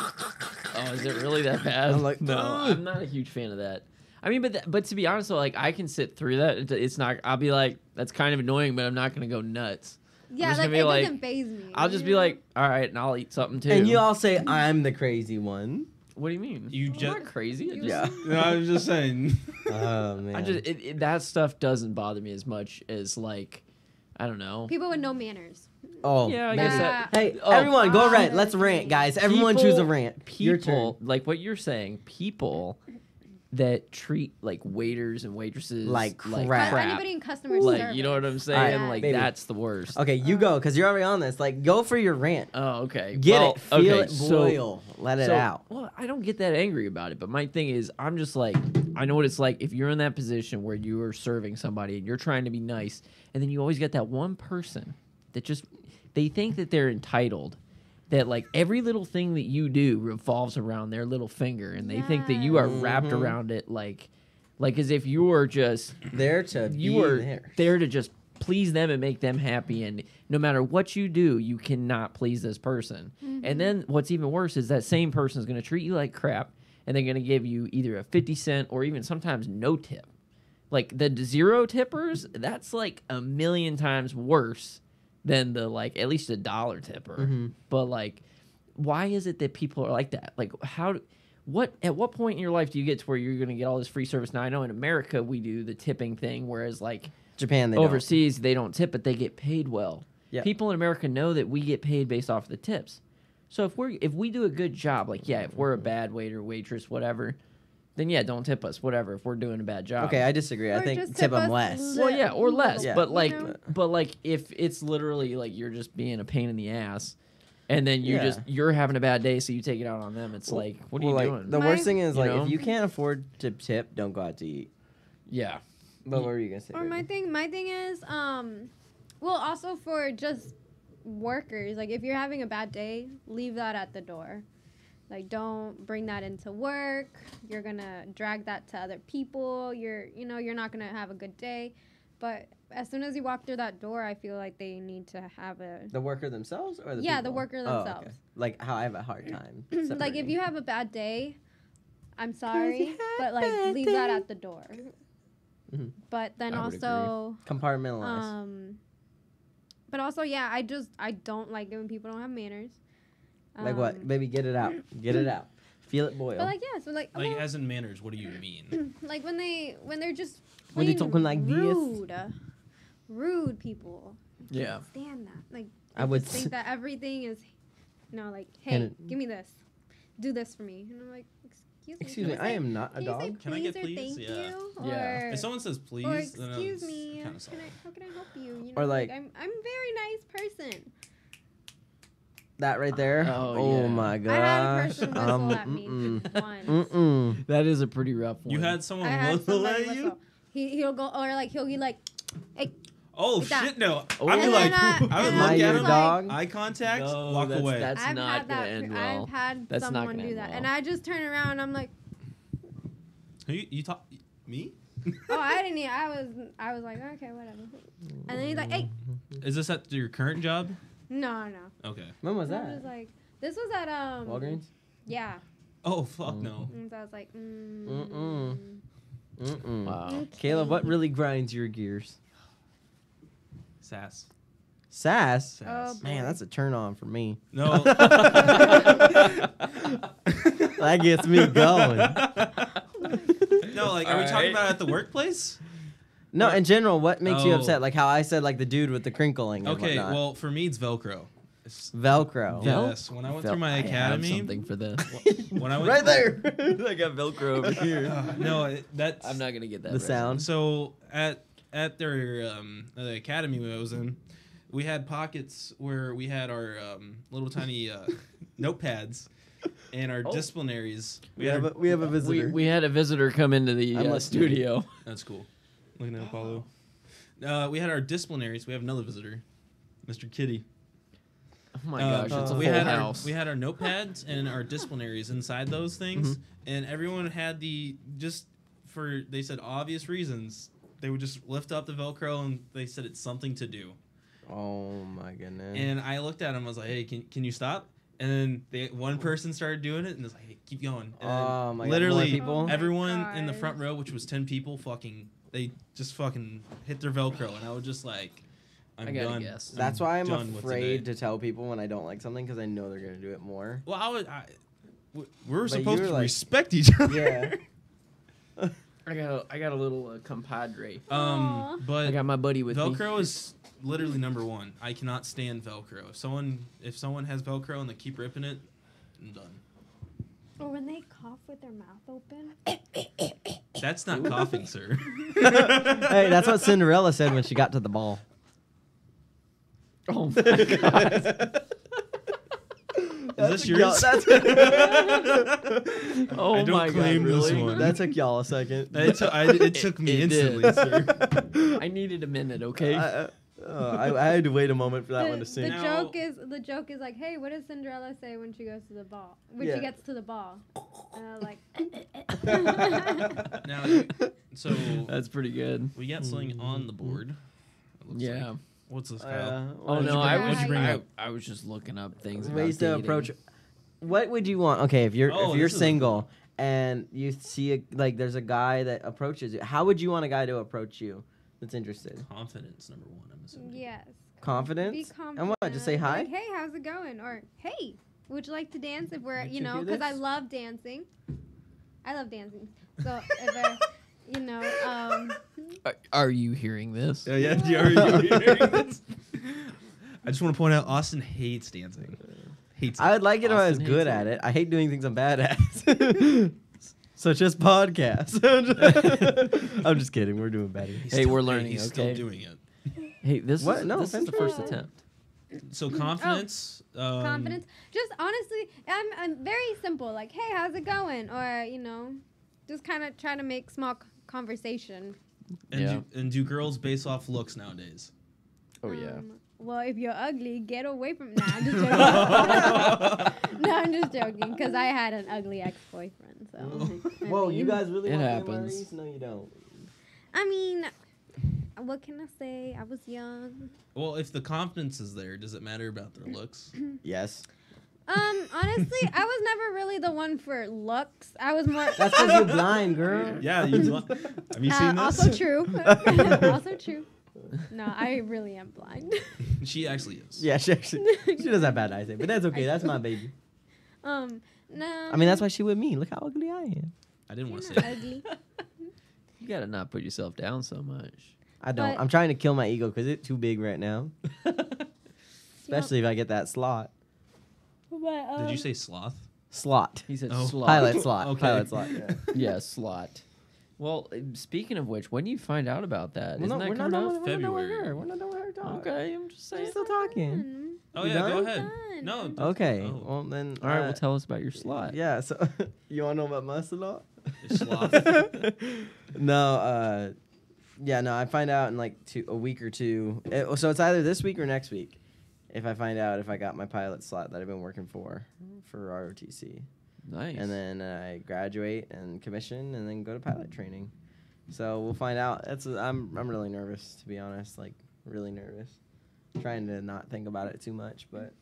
Oh, is it really that bad? I'm like, no, "Ugh." I'm not a huge fan of that. I mean, but to be honest, though, like I can sit through that. It's not. I'll be like, that's kind of annoying, but I'm not gonna go nuts. Yeah, just like gonna be it like- doesn't phase me. I'll just be you know? like, all right, and I'll eat something too. and you all say I'm the crazy one. What do you mean? You I'm just- not crazy. I just, Yeah. No, I was just saying. Oh man. I just that stuff doesn't bother me as much as like, I don't know. people with no manners. Oh. Yeah, I maybe. guess that. Hey, Oh. everyone, go Ah, rant. Let's rant, guys. Everyone choose a rant. Your turn. People like what you're saying. People that treat like waiters and waitresses Like crap. Anybody in customer Like service. you know what I'm saying? Alright, like baby. that's the worst. Okay, you go, because you're already on this. Like, go for your rant. Oh, okay. Get Well, it. Feel okay, it boil. Let it out. Well, I don't get that angry about it, but my thing is, I'm just like, I know what it's like if you're in that position where you are serving somebody and you're trying to be nice, and then you always get that one person that just, they think that they're entitled, that like every little thing that you do revolves around their little finger, and they think that you are wrapped Mhm. around it like as if you are just, There to you be are there. there to just please them and make them happy, and no matter what you do, you cannot please this person. And then what's even worse is that same person is going to treat you like crap, and they're going to give you either a 50-cent or even sometimes no tip. Like the zero tippers, that's like a million times worse than the like at least $1 tipper. Mhm. But like, why is it that people are like that? Like at what point in your life do you get to where you're going to get all this free service? Now I know in America we do the tipping thing, whereas like Japan, they don't. overseas they don't tip, but they get paid well. Yeah. People in America know that we get paid based off the tips. So if we do a good job, like if we're a bad waiter, waitress, whatever, then don't tip us, whatever. If we're doing a bad job. Okay, I disagree. I Or think just tip tip them us less. Well, yeah, or less. Yeah. But You like, know? if it's literally like you're just being a pain in the ass, and then Yeah. you're having a bad day, so you take it out on them. It's like, what are you Well, doing? The My- worst thing is, You like, know? if you can't afford to tip, don't go out to eat. Yeah. But what were you gonna say? Or baby? my thing is, well, also for just workers, like if you're having a bad day, leave that at the door. Like, don't bring that into work. You're gonna drag that to other people. You're not gonna have a good day. But as soon as you walk through that door, I feel like they need to have The worker themselves or the the people? worker Oh, themselves. okay. Like how I have a hard time. Like, if separating. you have a bad day, I'm sorry, but like leave that at the door. Mhm. But then I would also, Compartmentalize. but also, yeah, I don't like it when people don't have manners. Like what? Baby, get it out. Get it out. Feel it boil. But like, yeah, so like, Like, as in manners, what do you mean? like when they're just When they plain talking like this. rude people. Yeah. Can't stand that. Like, I would just think that everything is, like, hey, Can give me this, do this for me, and I'm like, Excuse me, can I say- am not a Can you say dog. Can I please get or please? thank Yeah. you? Yeah. If someone says please, Or then excuse it's me, kind of soft. how can I help you? You Or know, like- I'm a very nice person. That right there. Oh, yeah. My I had a gosh. person whistle at me once. Mm-mm. That is a pretty rough one. You had I someone had whistle somebody at you? whistle. He'll go, or like he'll be like, hey, Oh Like that. shit! No, Oh. I'd be And like, then I- I would and look Am I at your him, dog? eye contact, No, walk away. That's I've not had gonna that. end well. I've had That's not someone gonna do end that, well. and I just turn around. And I'm like, You talk me? oh, I didn't. I was like, okay, whatever. And then he's like, hey, Is this at your current job? no. Okay. When was And I that? was like, this was at Walgreens? Yeah. Oh fuck no. And so I was like, Mm-mm. Mm-mm. Wow. okay. Caleb, what really grinds your gears? Sass. Sass? Oh, Man, boy. that's a turn on for me. No. That gets me going. No, like, are we talking Alright. about at the workplace? No, in general, what makes you Oh. upset? Like how I said, like the dude with the crinkling. And Okay, whatnot. well, for me, it's Velcro. It's, Velcro. yes, when I went through my I have academy, something for this. when I went Right there. I got Velcro over here. no, that's I'm not gonna get that. The right. sound. So at their the academy I was in, we had pockets where we had our little tiny notepads and our Oh. disciplinaries. We have a visitor. We had a visitor come into the I'm listening. studio. That's cool. Looking at Apollo. We had our disciplinaries. We have another visitor, Mr. Kitty. Oh my gosh, it's a we full had house. we had our notepads and our disciplinaries inside those things, and everyone had they said obvious reasons. They would just lift up the Velcro and they said it's something to do. Oh my goodness. And I looked at him. I was like, "Hey, can you stop?" And then one person started doing it, and it was like, "Hey, keep going." And Oh my God, literally, more people? Oh my everyone in the gosh. front row, which was 10 people, they just fucking hit their Velcro, and I was just like, "I'm I gotta done." guess. That's why I'm done with afraid today. to tell people when I don't like something because I know they're gonna do it more. Well, we're But supposed you were to like- respect each other. Yeah. I got a little compadre. Aw. But I got my buddy with me. Velcro is literally number one. I cannot stand Velcro. If someone has Velcro and they keep ripping it, I'm done. Or when they cough with their mouth open. That's not coughing, sir. Hey, that's what Cinderella said when she got to the ball. Oh my god. Is this yours? Oh I don't my claim god, this really? one. That took y'all a second. It took me It did. instantly, sir. I needed a minute, okay? I had to wait a moment for that one to The sink. Now- joke is like, hey, what does Cinderella say when she goes to the ball? When Yeah. she gets to the ball. And I was like, Now, so That's pretty good. we got something on the board. it looks Yeah. like. What's this, Kyle? Oh What'd no, you I bring- was what'd you bring up? I was just looking up things about Ways to dating. approach. What would you want? Okay, if you're Oh, if you're this is a- single and you see there's a guy that approaches you, how would you want a guy to approach you that's interested? Confidence, number one, I'm assuming. yes. Confidence? Be confident. And what? Just say hi? Like, hey, how's it going? Or, hey, would you like to dance if we're, Did you hear because I this? love dancing. I love dancing. So, if I, Are you hearing this? Yeah, are you hearing this? I just want to point out Austin hates dancing. Hates it. I would like it if I was Austin good hates at it. I hate doing things I'm bad at. Such as podcasts. I'm just kidding. We're doing better. He's Hey, still- we're learning, He's okay? still doing it. Hey, this What? is No this is offense the first for- attempt. So confidence. confidence. Just honestly, I'm very simple. Like, hey, how's it going? Or, just kind of try to make small conversation. And, Yeah. do girls base off looks nowadays? Oh yeah. well, if you're ugly, get away from. Nah, I'm just joking. No, I'm just joking because I had an ugly ex-boyfriend. So. Whoa, you guys really It want happens. MREs? No, you don't. I mean, what can I say? I was young. Well, if the confidence is there, does it matter about their looks? Yes. Honestly, I was never really the one for looks. I was more. That's because you're blind, girl. Yeah, have you seen this? Also true. Also true. No, I really am blind. She actually is. Yeah, she does have bad eyesight, but that's okay. That's my baby. No. I mean, that's why she with me. Look how ugly I am. I didn't want to You're say not it. ugly. You gotta not put yourself down so much. I don't. But- I'm trying to kill my ego because it's too big right now. Especially if I get that slot. But, Did you say sloth? Slot. He said Oh. slot. Pilot slot. Okay. Pilot slot. Yeah. Yeah, slot. Well, speaking of which, when do you find out about that? Isn't that we're not coming done up? with, we're not done with February. her. We're not done with her talk. Okay, I'm just saying. She's still talking. Oh, You yeah, done? go ahead. Done. No. Okay. Oh. Well then. All right, well, tell us about your slot. Yeah. So you want to know about my slot? Sloth. No. Yeah. No. I find out in like a week or two. So it's either this week or next week. If I find out if I got my pilot slot that I've been working for ROTC. Nice. And then I graduate and commission and then go to pilot training. So we'll find out. I'm really nervous, to be honest. Like really nervous. Trying to not think about it too much, but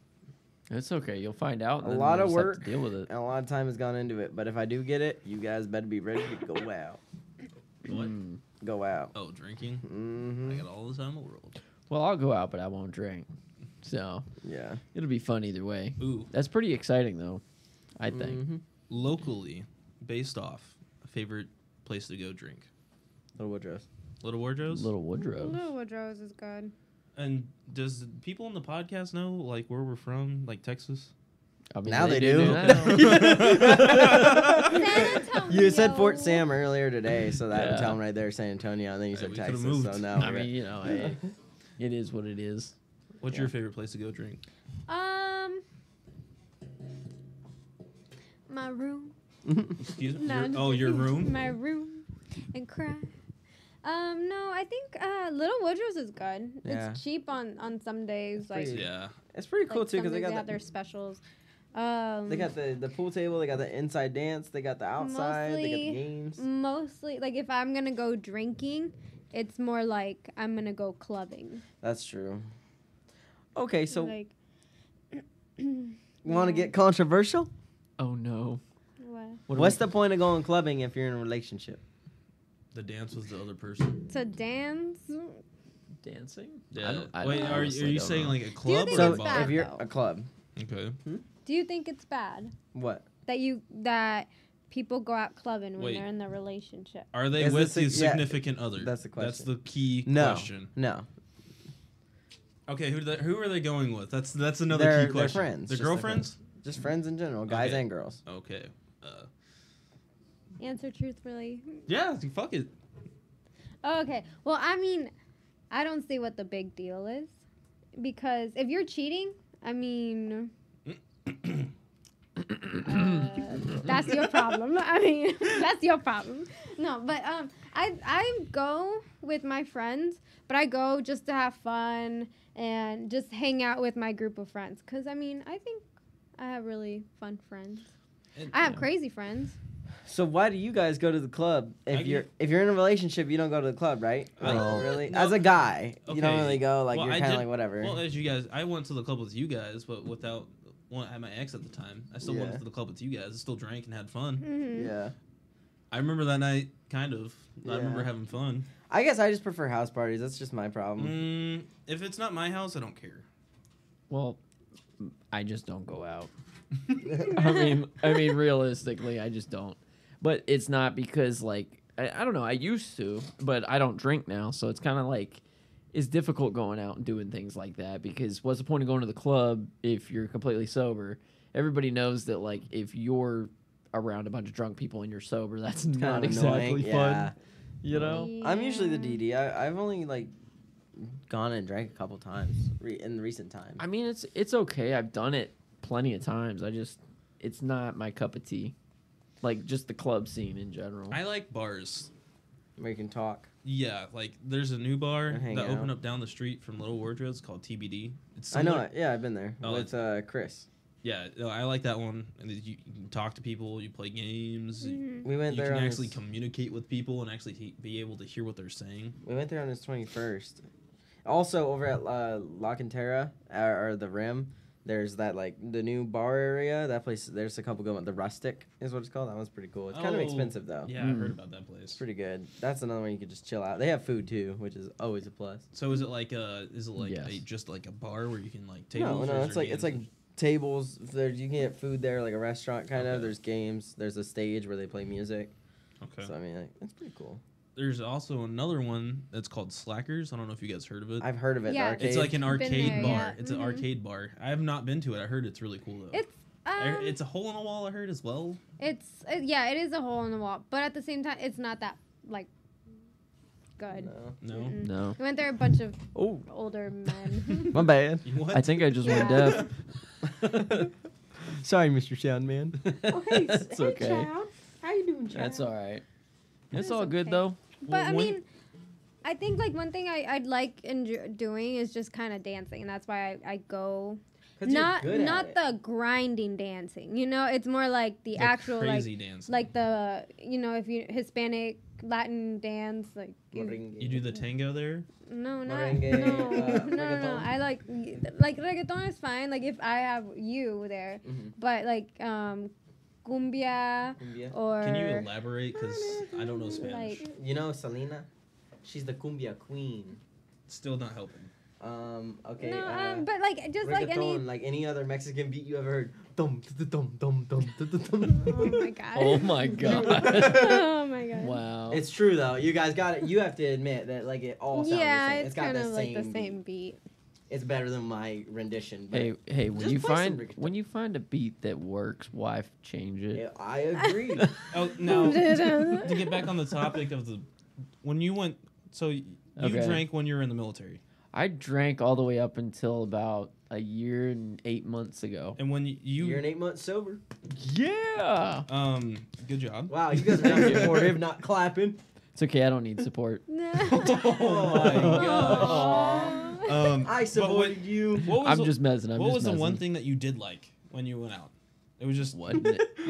It's okay. You'll find out. A and then lot you'll of just have work. to deal with it. and a lot of time has gone into it. But if I do get it, you guys better be ready to go out. What? Mm. Go out. Oh, drinking? Mm-hmm. I got all the time in the world. Well, I'll go out, but I won't drink. So Yeah. it'll be fun either way. Ooh. That's pretty exciting, though. I think. Mm-hmm. Locally, based off, a favorite place to go drink? Little Woodrow's. Little Wardrow's? Little Woodrow. Little Woodrow's is good. And does people on the podcast know, like, where we're from? Like, Texas? I mean, Now they do. now. San Antonio. You said Fort Sam earlier today, so that would Yeah. tell them right there San Antonio, and then you Hey, said we could've Texas. moved. So now I mean, you know, hey, it is what it is. What's Yeah. your favorite place to go drink? My room. Excuse me? No, Your- I'm just oh, your kidding. room? My room. And cry. No, I think Little Woodrow's is good. Yeah. It's cheap on some days. Like, pretty- Yeah. It's pretty cool like too some because days they got have the, their specials. they got the pool table, they got the inside dance, they got the outside, they got the Mostly- games. Mostly, like if I'm gonna go drinking, it's more like I'm gonna go clubbing. That's true. Okay, so like, want to get controversial? Oh no. what? What are What's we- the point of going clubbing if you're in a relationship? The dance with the other person. To dance? dancing? Yeah. I Wait, are honestly you don't saying know. like a club think or a So it's bar? bad? if you're though. a club, Okay. Do you think it's bad what? that people go out clubbing when Wait. they're in the relationship? Are they Is with this the a- yeah, significant other? that's the That's question. the key No, question. no. Okay, who are they going with? That's another They're- key they're question. friends, They're just their girlfriends? Just friends in general, guys Okay. and girls. Okay. Answer truthfully. Yeah, fuck it. Oh, okay. Well, I mean, I don't see what the big deal is. Because if you're cheating, I mean, that's your problem. I mean, that's your problem. No, but I go with my friends, but I go just to have fun and just hang out with my group of friends. Because, I mean, I think I have really fun friends. And- I have Yeah. crazy friends. So why do you guys go to the club I if you're in a relationship? You don't go to the club, right? I- Like, really? no. As a guy, you don't Okay. really go. Like Well, you're I kind of did- like whatever. Well, as you guys, I went to the club with you guys, but without. Well, I had my ex at the time. I still Yeah. went to the club with you guys. I still drank and had fun. Mm-hmm. Yeah. I remember that night, kind of. I remember Yeah. having fun. I guess I just prefer house parties. That's just my problem. If it's not my house, I don't care. Well, I just don't go out. I mean, realistically, I just don't. But it's not because like I don't know. I used to, but I don't drink now, so it's kind of like it's difficult going out and doing things like that because what's the point of going to the club if you're completely sober? Everybody knows that like if you're around a bunch of drunk people and you're sober, that's Kind not of exactly annoying. fun. Yeah. You know? I'm usually the Yeah. DD. I've only like gone and drank a couple times in recent times. I mean, it's okay. I've done it plenty of times. It's not my cup of tea. Like just the club scene in general. I like bars. where you can talk. Yeah, like there's a new bar And hang that out. opened up down the street from Little Wardrobes called TBD. It's I know similar- it. Yeah, I've been there Oh, with Chris. Yeah, no, I like that one. And you can talk to people, you play games, We went you there can on actually his, communicate with people and actually be able to hear what they're saying. we went there on his 21st. Also, over at La Cantera, or the Rim, there's that like the new bar area. That place, there's a couple good ones. The Rustic is what it's called. That one's pretty cool. It's kind of Oh, expensive though. Yeah, I heard about that place. It's pretty good. That's another one you could just chill out. They have food too, which is always a plus. So is it like Yes. just like a bar where you can like No, tables? or no, is it's there like games? tables. There's you can get food there, like a restaurant kind of. Okay. There's games. There's a stage where they play music. Okay. So I mean, like, it's pretty cool. There's also another one that's called Slackers. I don't know if you guys heard of it. I've heard of it. Yeah. The arcade. It's like an Been arcade there, bar. yeah. It's an Mhm. arcade bar. I have not been to it. I heard it's really cool though. It's a hole in the wall. I heard as well. yeah, it is a hole in the wall, but at the same time, it's not that like good. No. No. Mm-mm. No. We went there a bunch of Oh, older men. my bad. What? I think I just went Yeah. deaf. Sorry, Mr. Sound Man. Oh, hey, It's okay. child. How you doing, child? That's all right. It's It's all good okay. though. But I Well, mean, I think like one thing I'd like doing is just kind of dancing, and that's why I go. 'Cause you're Not good at not it. the grinding dancing, you know. It's more like the actual crazy dance. like the if you Hispanic Latin dance like You do the tango there. no not Merengue, no no reggaeton? I like reggaeton is fine like if I have you there, Mhm. but like cumbia Cumbia. or Can you elaborate? Because I don't know Spanish. like You know Selena? She's the cumbia queen. Still not helping. Okay. no but like just like any reggaeton, like any other Mexican beat you ever heard. Dum dum dum dum dum. oh my god Oh my god. oh my god Wow. It's true though. You guys got it. You have to admit that like it all sounds yeah the same. it's got kind the of like the beat. same beat. It's better than my rendition. But Hey, when Just you play some find reggaeton. a beat that works, why change it? yeah, I agree. Oh no. To get back on the topic of when you went, so you Okay. drank when you were in the military, I drank all the way up until about a year and 8 months ago. and when You're an 8 months sober. Yeah. good job. Wow, you guys are not supportive, not clapping. It's okay. I don't need support. No. Oh my gosh. I but supported you. What was I'm the, just messing. what just was the one messing. thing that you did like when you went out? It was just What?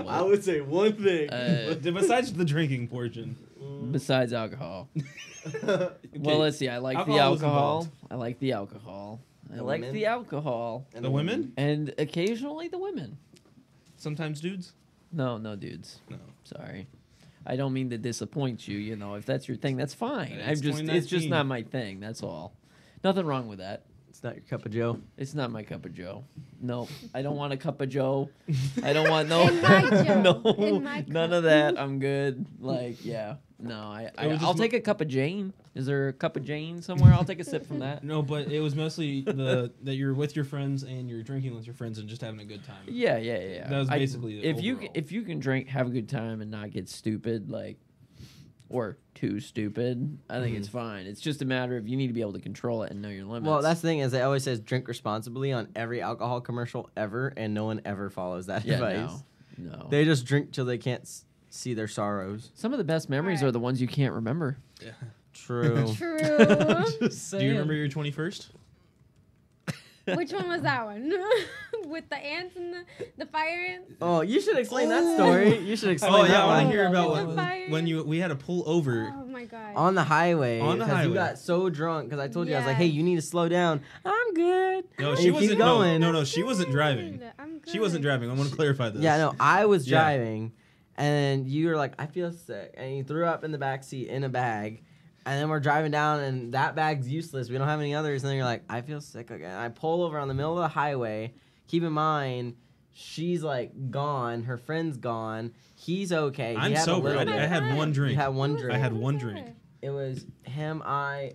I would say one thing. besides the drinking portion. Besides alcohol. Okay. Well, let's see. I like the Alcohol was alcohol. involved. I like the alcohol. I The like women? the alcohol. And The women? And occasionally the women. Sometimes dudes. No, dudes. No. Sorry. I don't mean to disappoint you. You know, if that's your thing, that's fine. It's It's just 2019. not my thing. That's all. Nothing wrong with that. It's not your cup of Joe. It's not my cup of Joe. No, I don't want a cup of Joe. I don't want no. In my Joe. no, In my none cup. of that. I'm good. Like, yeah. No, It was I'll just take a cup of Jane. Is there a cup of Jane somewhere? I'll take a sip from that. No, but it was mostly that you're with your friends and you're drinking with your friends and just having a good time. Yeah. That was basically the overall. if you can drink, have a good time, and not get stupid, like, or too stupid, I think it's fine. It's just a matter of you need to be able to control it and know your limits. Well, that's the thing is it always says drink responsibly on every alcohol commercial ever, and no one ever follows that advice. no. They just drink till they can't see their sorrows. Some of the best memories Alright. are the ones you can't remember. Yeah. True. True. Just Do you remember your 21st? Which one was that one? With the ants and the fire ants? Oh, you should explain that story. You should explain Oh that yeah, I want one. to hear about The fire. when we had to pull over. Oh my god. On the highway. On the 'cause highway. You got so drunk because I told you I was like, Yeah. hey, you need to slow down. I'm good. No, And she you keep wasn't. going. No, she wasn't driving. I'm She wasn't good. driving. I want to clarify this. Yeah, no, I was Yeah. driving, and you were like, I feel sick, and you threw up in the back seat in a bag, and then we're driving down, and that bag's useless. We don't have any others, and then you're like, I feel sick again. I pull over on the middle of the highway. Keep in mind, she's like gone. Her friend's gone. He's okay. He I'm had a sober. little I bit. had one You drink. had one Who was drink. I had there? one Who was drink. there? It was him.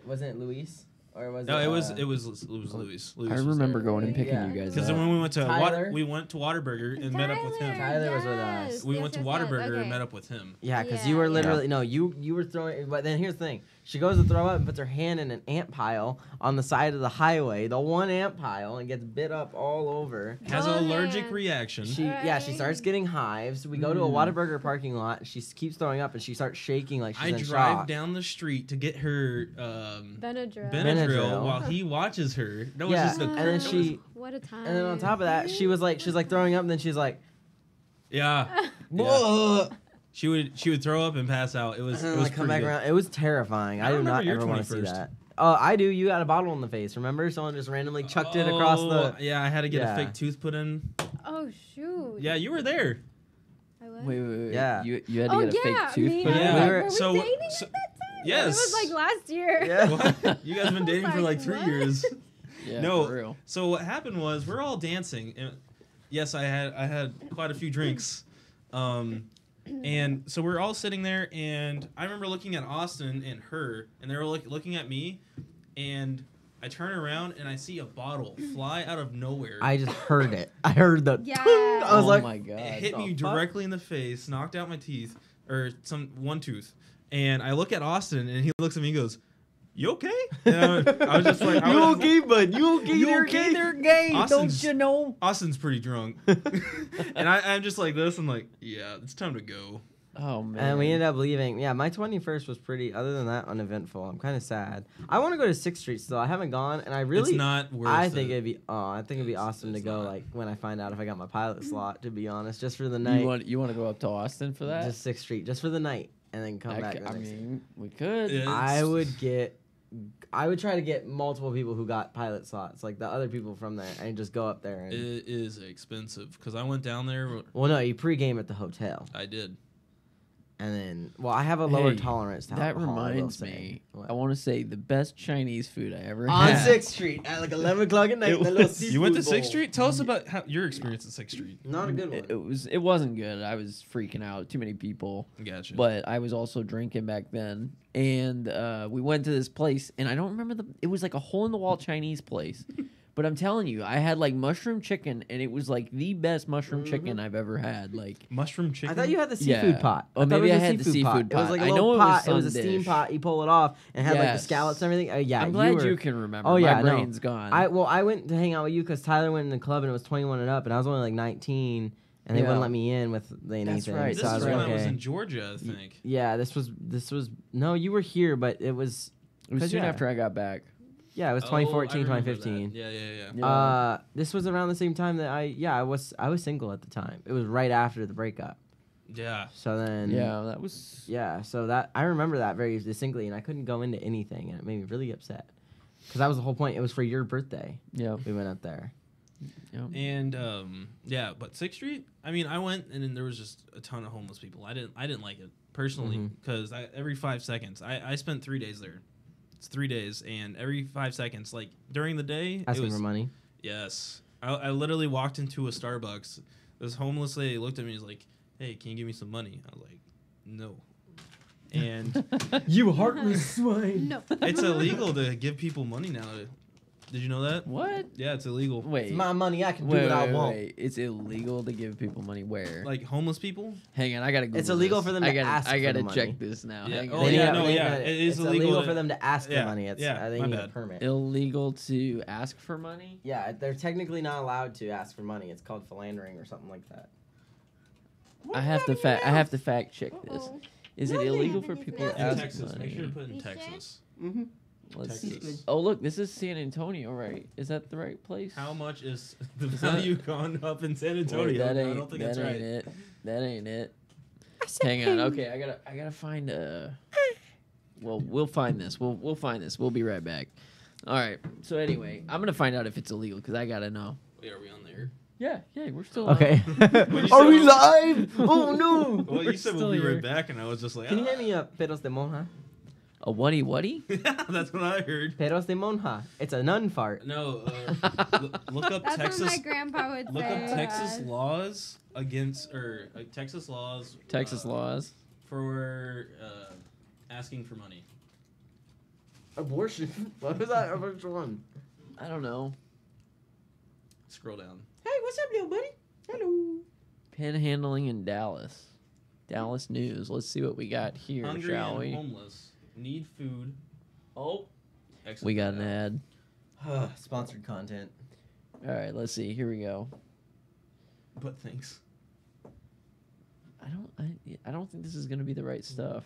Wasn't it Luis? or was No, it? it was Louis. I remember going and picking Yeah. you guys Because up. then when we went to Tyler? we went to Waterburger and met up with him. Tyler was with us. yes, We yes, went to yes, Waterburger yes. and Okay. met up with him. Yeah, because Yeah, you were yeah. literally no, you were throwing. But then here's the thing: she goes to throw up and puts her hand in an ant pile on the side of the highway, the one ant pile, and gets bit up all over. Has an Oh, allergic man. reaction. She starts getting hives. We go to a Whataburger parking lot. She keeps throwing up and she starts shaking like she's I in drive shock. down the street to get her Benadryl. Benadryl. while he watches her. That was Yeah, just a and then she What a time. and then on top of that, she was like throwing up and then she's like, yeah. "Whoa." She would throw up and pass out. It was And it then was like come pretty back good. around. It was terrifying. I do remember not your ever want to see 21st. that. Oh, I do. You got a bottle in the face. Remember? Someone just randomly chucked it across the. Yeah, I had to get Yeah. a fake tooth put in. Oh shoot. Yeah, you were there. I was? Wait. Yeah. You had to Oh get a yeah, fake tooth me. put I in? was Yeah. like, We were were- so- we dating so- at that time? yes. It was like last year. Yeah. What? You guys been I was dating for like, like 3 what? years. Yeah, No. for real. So what happened was we're all dancing. And yes, I had quite a few drinks. And so we're all sitting there, and I remember looking at Austin and her, and they were looking at me, and I turn around and I see a bottle fly out of nowhere. I just heard it. I heard the. Yeah. I was Oh like, my god. It hit me the fuck? directly in the face, knocked out my teeth, or one tooth. And I look at Austin, and he looks at me and goes, "You okay?" And I was just like, "You okay, bud? You okay? You there, okay gay? there, gay? Austin's- Don't you know? Austin's pretty drunk. And I'm just like this. I'm like, yeah, it's time to go. Oh man. And we ended up leaving. Yeah, my 21st was pretty. Other than that, uneventful. I'm kind of sad. I want to go to 6th Street still. I haven't gone, and I really. It's not worth I it. think it'd be. Oh, I think it'd be It's- awesome to it's go. not. Like when I find out if I got my pilot slot. To be honest, just for the night. you want to go up to Austin for that? Just 6th Street, just for the night, and then come back. the I next day. mean, we could. Yeah. I would try to get multiple people who got pilot slots, like the other people from there, and just go up there. And, It is expensive because I went down there. well, no, you pregame at the hotel, I did. and then I have a lower Hey, tolerance to That alcohol. I will reminds say. me. What? I want to say the best Chinese food I ever On had. 6th Street at like 11 o'clock at night. It the little was- you went to seafood 6th bowl. Street? Tell us about your experience at 6th Street. Not a good one. It wasn't good. I was freaking out. Too many people. Gotcha. But I was also drinking back then, and we went to this place, and I don't remember it was like a hole in the wall Chinese place, but I'm telling you, I had like mushroom chicken, and it was like the best mushroom chicken I've ever had. Like, mushroom chicken. I thought you had the seafood Yeah. pot. Oh, I thought maybe it was I a had the seafood It was pot. like a I little know it was pot. It was a some steam dish. pot. You pull it off and had like the Yes. scallops and everything. Yeah, I'm glad were, you can remember. Oh, yeah, my no. brain's gone. I went to hang out with you because Tyler went in the club and it was 21 and up, and I was only like 19, and they Yeah. wouldn't let me in with anything. That's right. This So I is was when like, I was okay. in Georgia, I think. Yeah, this was no, you were here, but it was it was 'cause, soon yeah. after I got back. Yeah, it was Oh, 2014, I remember 2015. that. Yeah. Yeah. This was around the same time that I was single at the time. It was right after the breakup. Yeah. So then Yeah, that was. yeah, so that I remember that very distinctly, and I couldn't go into anything, and it made me really upset because that was the whole point. It was for your birthday. Yeah. We went up there. Yeah. And yeah, but 6th Street. I mean, I went and then there was just a ton of homeless people. I didn't like it personally because every 5 seconds I spent 3 days there. It's 3 days, and every 5 seconds, like during the day, it Asking was for money. yes. I literally walked into a Starbucks. This homeless lady looked at me and was like, "Hey, can you give me some money?" I was like, "No." And You heartless swine. No. it's illegal to give people money now. Did you know that? What? Yeah, it's illegal. Wait. It's my money. I can do Wait, what I wait, want. wait. It's illegal to give people money where? Like homeless people. Hang on, I gotta. Google It's illegal this. for them to I gotta, ask I for gotta the money. check this now. Yeah. Hang Oh, on. yeah, have- no, they- yeah, it is it's illegal for to- them to ask yeah, for money. It's yeah, they my need a bad. permit. Illegal to ask for money. Yeah, they're technically not allowed to ask for money. It's called philandering or something like that. I have to fact check this. Uh-oh. Is it illegal for Nothing. people to In ask Texas. money? Make sure to put in You sure? Texas. Mm-hmm. Let's see. Texas. Oh look, this is San Antonio, right? Is that the right place? How much is the Is that- value gone up in San Wait, Antonio? that I ain't. don't think That that's ain't right. it. That ain't it. Hang on. Okay, I gotta find a. Well, we'll find this. We'll find this. We'll be right back. All right. So anyway, I'm gonna find out if it's illegal because I gotta know. Wait, are we on there? Yeah, we're still Okay. you Are we said- live? Oh no! Well, you said still we'll be here. right back, and I was just like, Can you ah. hand me a peros de monja? a whatty? Yeah, that's what I heard. Peros de monja. It's a nun fart. No, look up That's Texas. what my grandpa would Look say. up Texas laws against Texas laws. Texas laws. for asking for money. Abortion? What was that? Which one? I don't know. Scroll down. Hey, what's up, little buddy? Hello. Panhandling in Dallas. Dallas news. Let's see what we got here, Hungry shall and we? homeless need food. Oh, We got an ad. Sponsored content. All right, let's see. Here we go. But thanks. I don't think this is gonna be the right stuff.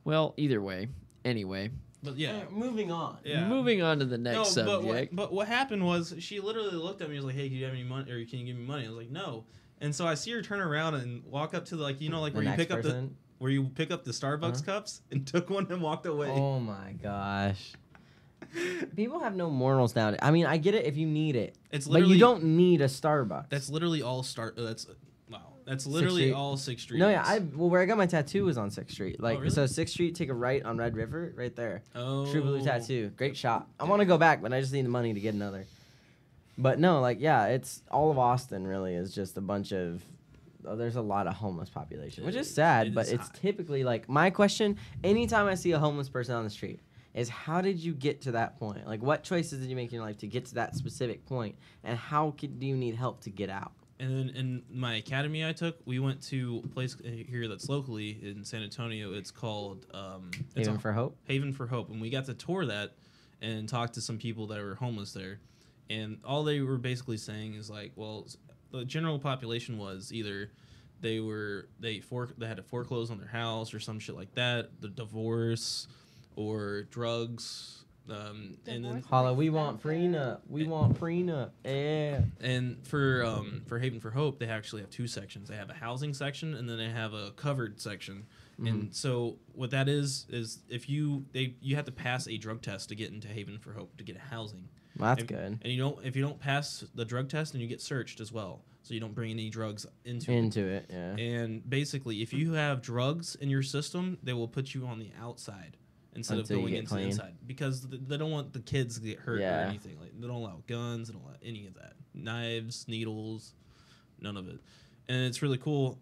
Well, either way. Anyway, But yeah. Moving on. Yeah. moving on to the next But subject. what happened was she literally looked at me and was like, "Hey, do you have any money? Or can you give me money?" I was like, "No." And so I see her turn around and walk up to the, like, you know, like where you pick up the Starbucks cups, and took one and walked away. Oh my gosh. People have no morals nowadays. I mean, I get it if you need it, It's but literally you don't need a Starbucks. That's literally all That's literally Street. all 6th Street. No, is. yeah, where I got my tattoo was on 6th Street. Like, really? so 6th Street, take a right on Red River, right there. Oh. True Blue Tattoo, great shop. I want to go back, but I just need the money to get another. But no, like, yeah, it's all of Austin really is just a bunch of. There's a lot of homeless population, which is sad, It but is it's high. typically like my question. Anytime I see a homeless person on the street, is how did you get to that point? Like, what choices did you make in your life to get to that specific point, and how do you need help to get out? And then in my academy I took, we went to a place here that's locally in San Antonio. It's called Haven for Hope. Haven for Hope, and we got to tour that and talk to some people that were homeless there. And all they were basically saying is like, well, the general population was either they had to foreclose on their house or some shit like that, the divorce or drugs. And then Holla, we want prenup. We want prenup. Yeah. and for Haven for Hope, they actually have two sections. They have a housing section and then they have a covered section. And so what that is if you have to pass a drug test to get into Haven for Hope to get housing. Well, that's good. And if you don't pass the drug test, then you get searched as well. So you don't bring any drugs into Into it, yeah. And basically, if you have drugs in your system, they will put you on the outside instead Until of you going get into the clean. inside because they don't want the kids to get hurt Yeah. or anything. Like they don't allow guns, they don't allow any of that, knives, needles, none of it. And it's really cool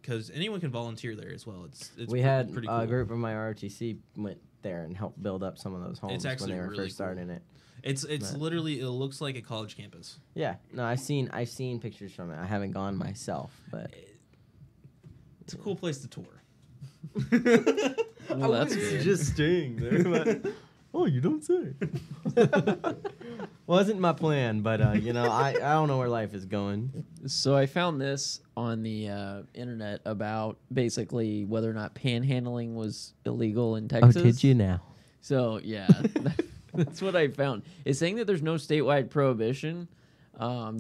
because anyone can volunteer there as well. We had pretty a cool. group of my ROTC went there and helped build up some of those homes when actually they were really first starting cool. it. It's But- literally, it looks like a college campus. Yeah, no, I've seen pictures from it. I haven't gone myself, but It's a cool place to tour. Well, that's good. just staying there. But, oh, you don't say. Wasn't my plan, but I don't know where life is going. So I found this on the internet about basically whether or not panhandling was illegal in Texas. now? So yeah, that's what I found. It's saying that there's no statewide prohibition.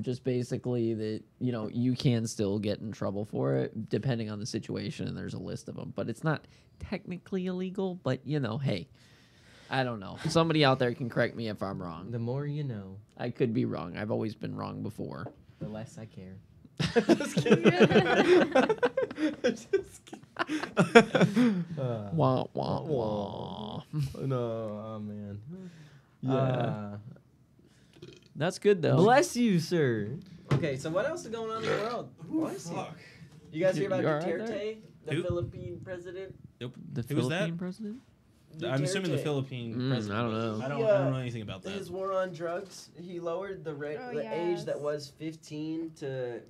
Just basically that you can still get in trouble for it depending on the situation, and there's a list of them. But it's not technically illegal. But hey, I don't know. Somebody out there can correct me if I'm wrong. The more you know, I could be wrong. I've always been wrong before. the less I care. Just kidding. Wah wah wah. No, oh man. Yeah. That's good though. Bless you, sir. Okay, so what else is going on in the world? Bless you. You guys hear about You all right Duterte, the Who? Philippine president? Nope. The Who was that? Philippine president? I'm assuming the Duterte. Philippine Mm, president. I don't know. I He, don't know anything about that. His war on drugs. He lowered the Oh, the age that yes. was 15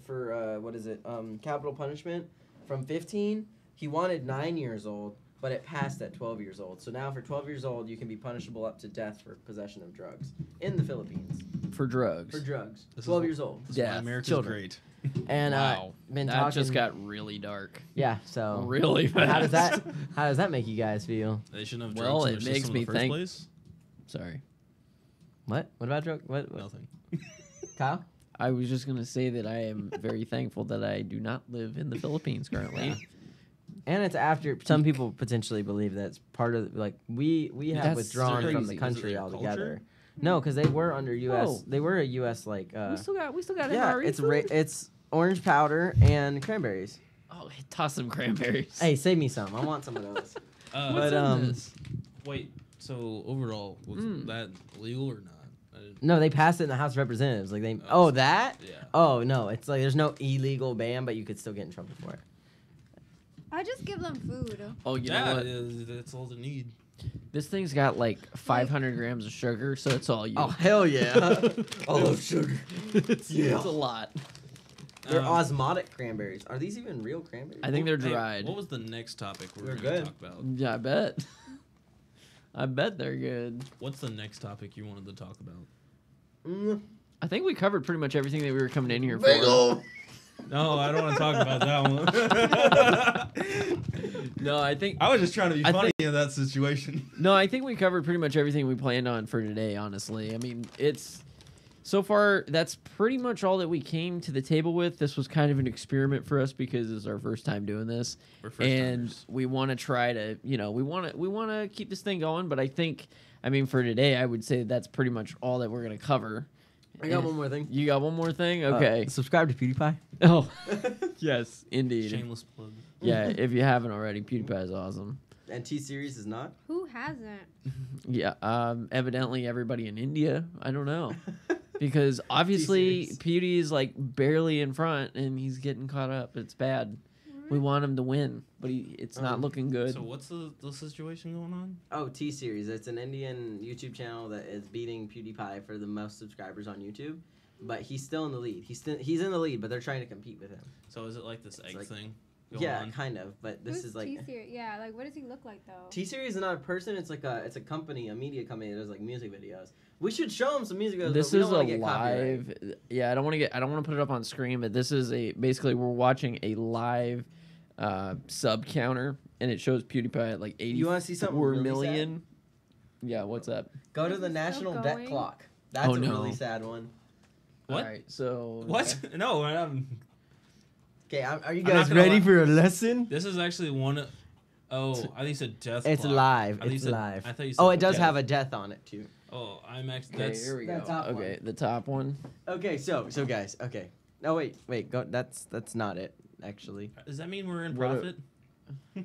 for capital punishment from 15. He wanted 9 years old, but it passed at 12 years old. So now for 12 years old, you can be punishable up to death for possession of drugs in the Philippines. For drugs. For drugs. This is 12 wh- years old. That's why Death. America's Children. great. And Wow. been That talking. just got really dark. Yeah. So Really fast. how does that make you guys feel? They shouldn't have Well, drugs in it their makes system me in the first think- place. Sorry. What? What about drug? What? Nothing. Kyle? I was just going to say that I am very thankful that I do not live in the Philippines currently. And it's after some people potentially believe that's part of we have That's withdrawn from crazy. the Is it country their altogether. culture? No, because they were under U.S. Oh. They were a U.S. we still got it yeah, already. it's orange powder and cranberries. Oh, toss some cranberries. Hey, save me some. I want some of those. Uh, What's but, in this? Wait. So overall, was that legal or not? I didn't- No, they passed it in the House of Representatives. Like they. Oh, Oh, that. Yeah. Oh no, it's like there's no illegal ban, but you could still get in trouble for it. I just give them food. Oh, you know Yeah, what? that's all they need. This thing's got like 500 grams of sugar, so it's all you. Oh hell yeah! I love sugar. It's a lot. They're osmotic cranberries. Are these even real cranberries? I think they're Hey, dried. what was the next topic we They're were going to good. talk about? Yeah, I bet. I bet they're good. What's the next topic you wanted to talk about? I think we covered pretty much everything that we were coming in here Big for. ol'. No, I don't want to talk about that one. No, I think I was just trying to be I funny in that situation. No, I think we covered pretty much everything we planned on for today, honestly. I mean, it's so far that's pretty much all that we came to the table with. This was kind of an experiment for us because it's our first time doing this. We're first And timers. we want to try to, we want to keep this thing going, but I mean for today, I would say that's pretty much all that we're going to cover. I got one more thing. You got one more thing? Okay. Subscribe to PewDiePie. Oh. Yes, indeed. Shameless plug. Yeah, if you haven't already, PewDiePie is awesome. And T-Series is not. Who hasn't? Yeah, evidently everybody in India. I don't know. Because obviously T-Series. Pewdie is like barely in front and he's getting caught up. It's bad. We want him to win, but it's not looking good. So what's the situation going on? Oh, T-Series. It's an Indian YouTube channel that is beating PewDiePie for the most subscribers on YouTube. But he's still in the lead. He's in the lead, but they're trying to compete with him. So is it like this egg like- thing going Yeah, on? kind of. But this Who's is like T-Series? Yeah, like what does he look like though? T-Series is not a person. It's like it's a company, a media company that does like music videos. We should show him some music videos. This but we is don't a wanna get copyright. live. Yeah, I don't want to put it up on screen, but this is basically we're watching a live sub counter, and it shows PewDiePie at like 84 You wanna see something really million. Yeah, what's up? Go to Is the it still national debt going? clock. That's Oh, a no. really sad one. What? All right, so What? No, Okay, are you I'm not guys gonna ready lie. for a lesson? this is actually one. Oh, I think you said death. It's clock. live. I think you It's said- live. I thought you said Oh, it does death. have a death on it too. Oh, I'm actually. Okay, That's here we go. the top Okay, one. the top one. Okay, so guys, okay. No, wait, go. That's not it. Actually, Does that mean we're in What a- profit?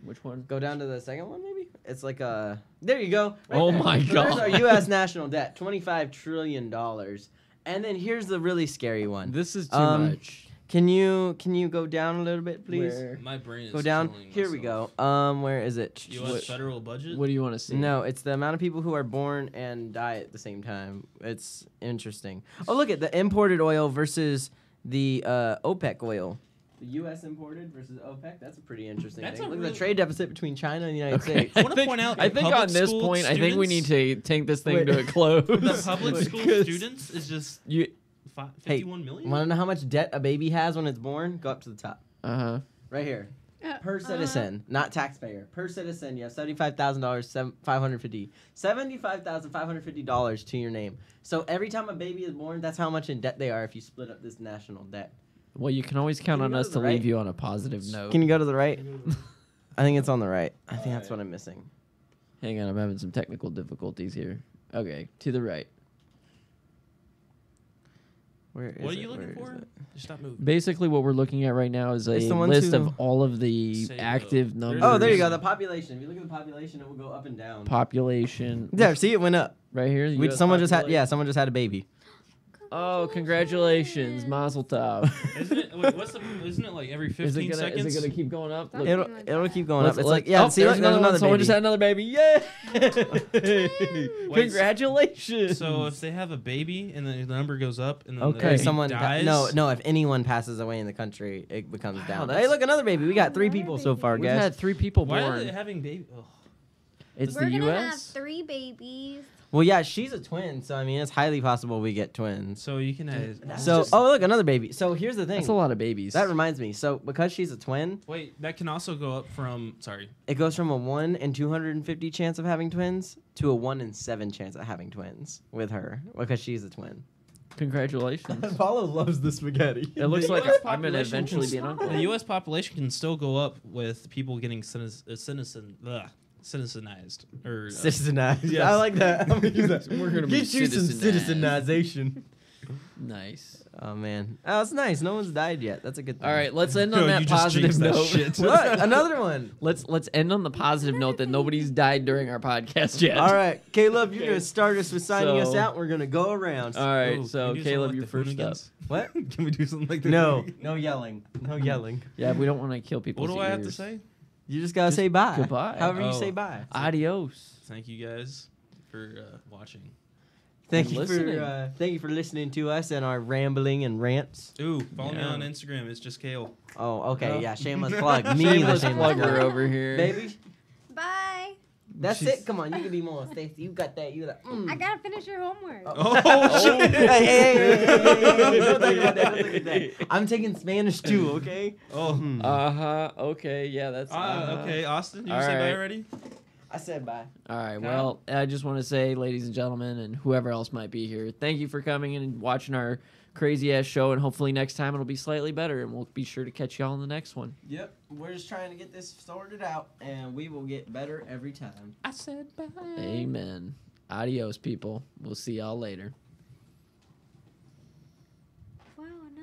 Which one? go down to the second one, maybe. It's like a. There you go. Oh there. my So there's our God. U.S. national debt, $25 trillion, and then here's the really scary one. This is too Um, much. Can you go down a little bit, please? Where? My brain is Go down. killing Here we myself. go. Where is it? U.S. federal budget. What do you want to see? No, it's the amount of people who are born and die at the same time. It's interesting. Oh, look at the imported oil versus the OPEC oil. The U.S. imported versus OPEC. That's a pretty interesting That's thing. a Look at really- the trade deficit between China and the United Okay. States. I wanna point out I that think on public this school point, I think we need students- to take this thing Wait. to a close. The public school Because students is just You. 51 million. Want to know how much debt a baby has when it's born? Go up to the top. Uh-huh. Right here. Per citizen, not taxpayer. Per citizen, you have $75,000, $550 to your name. So every time a baby is born, that's how much in debt they are if you split up this national debt. Well, you can always count Can on you go us to to the leave right? you on a positive note. Can you go to the right? I think it's on the right. I think that's what I'm missing. Hang on, I'm having some technical difficulties here. Okay, to the right. Where is What are it? you looking Where is for? it? Just stop moving. Basically, what we're looking at right now is a It's the ones list who- of all of the Say active no. numbers. Oh, there you go. The population. If you look at the population, it will go up and down. Population. There, see, it went up. Right here. the US Someone just had, population. someone just had a baby. Oh, congratulations, Mazel Tov. Isn't it? Wait, isn't it like every 15 Is it seconds? gonna keep going up? Something It'll, like it'll that. keep going up. Let's- It's let's- like, yeah, oh, see, there's look, there's another one. Someone baby. just had another baby. Yay! Wait, Congratulations. So if they have a baby and then the number goes up and then the Okay. baby Someone dies, no, if anyone passes away in the country, it becomes Wow, down. that's- Hey, look, another baby. We got 3 Another people so baby. far, We've guys. had 3 people why are born. they having baby? Ugh. It's We're the gonna have U.S. 3 babies. Well, yeah, she's a twin, so I mean, it's highly possible we get twins. So you can have. So, oh, look, another baby. So here's the thing. That's a lot of babies. That reminds me. So because she's a twin, Wait, that can also go up from. Sorry. it goes from a 1 in 250 chance of having twins to a 1 in 7 chance of having twins with her because she's a twin. Congratulations. Paulo loves the spaghetti. It looks The like US I'm gonna population eventually can be an uncle. The U.S. population can still go up with people getting citizenized or Citizenized. Yes. I like that. I'm gonna use that. We're gonna be Get you some citizenized. citizenization. Nice. Oh man, oh, it's nice. No one's died yet. That's a good thing. All right, let's end on No, that you just positive jinxed that note. shit. What? Another one. Let's end on the positive note that nobody's died during our podcast yet. All right, Caleb, you're Okay. gonna start us with signing us So- out. We're gonna go around. All right, Oh, so can we do Caleb, something you're like the first up. Hoonigans? What? Can we do something like that? No, no yelling. No yelling. Yeah, we don't want to kill people's What do I have to ears. say? You just gotta Just say bye. goodbye. However you Oh. say bye. Adios. Thank you guys for watching. Thank And you listening. thank you for listening to us and our rambling and rants. Ooh, follow me Yeah. on Instagram. It's just Kale. Oh, okay, Oh. yeah. Shameless plug. Me, Shameless the plugger over here. Baby, Bye. that's She's- it. Come on, you can be more Stacey. You got that. You got. I gotta finish your homework. Oh, shit. Hey, don't think about that, don't think about that. I'm taking Spanish too. Okay. Oh. Uh-huh. Okay, yeah, that's Okay, Austin, you All say bye right. already? I said bye. All right. Kyle? Well, I just want to say, ladies and gentlemen, and whoever else might be here, thank you for coming in and watching our crazy ass show. And hopefully next time it'll be slightly better, and we'll be sure to catch y'all in the next one. Yep. We're just trying to get this sorted out, and we will get better every time. I said bye. Amen. Adios, people. We'll see y'all later.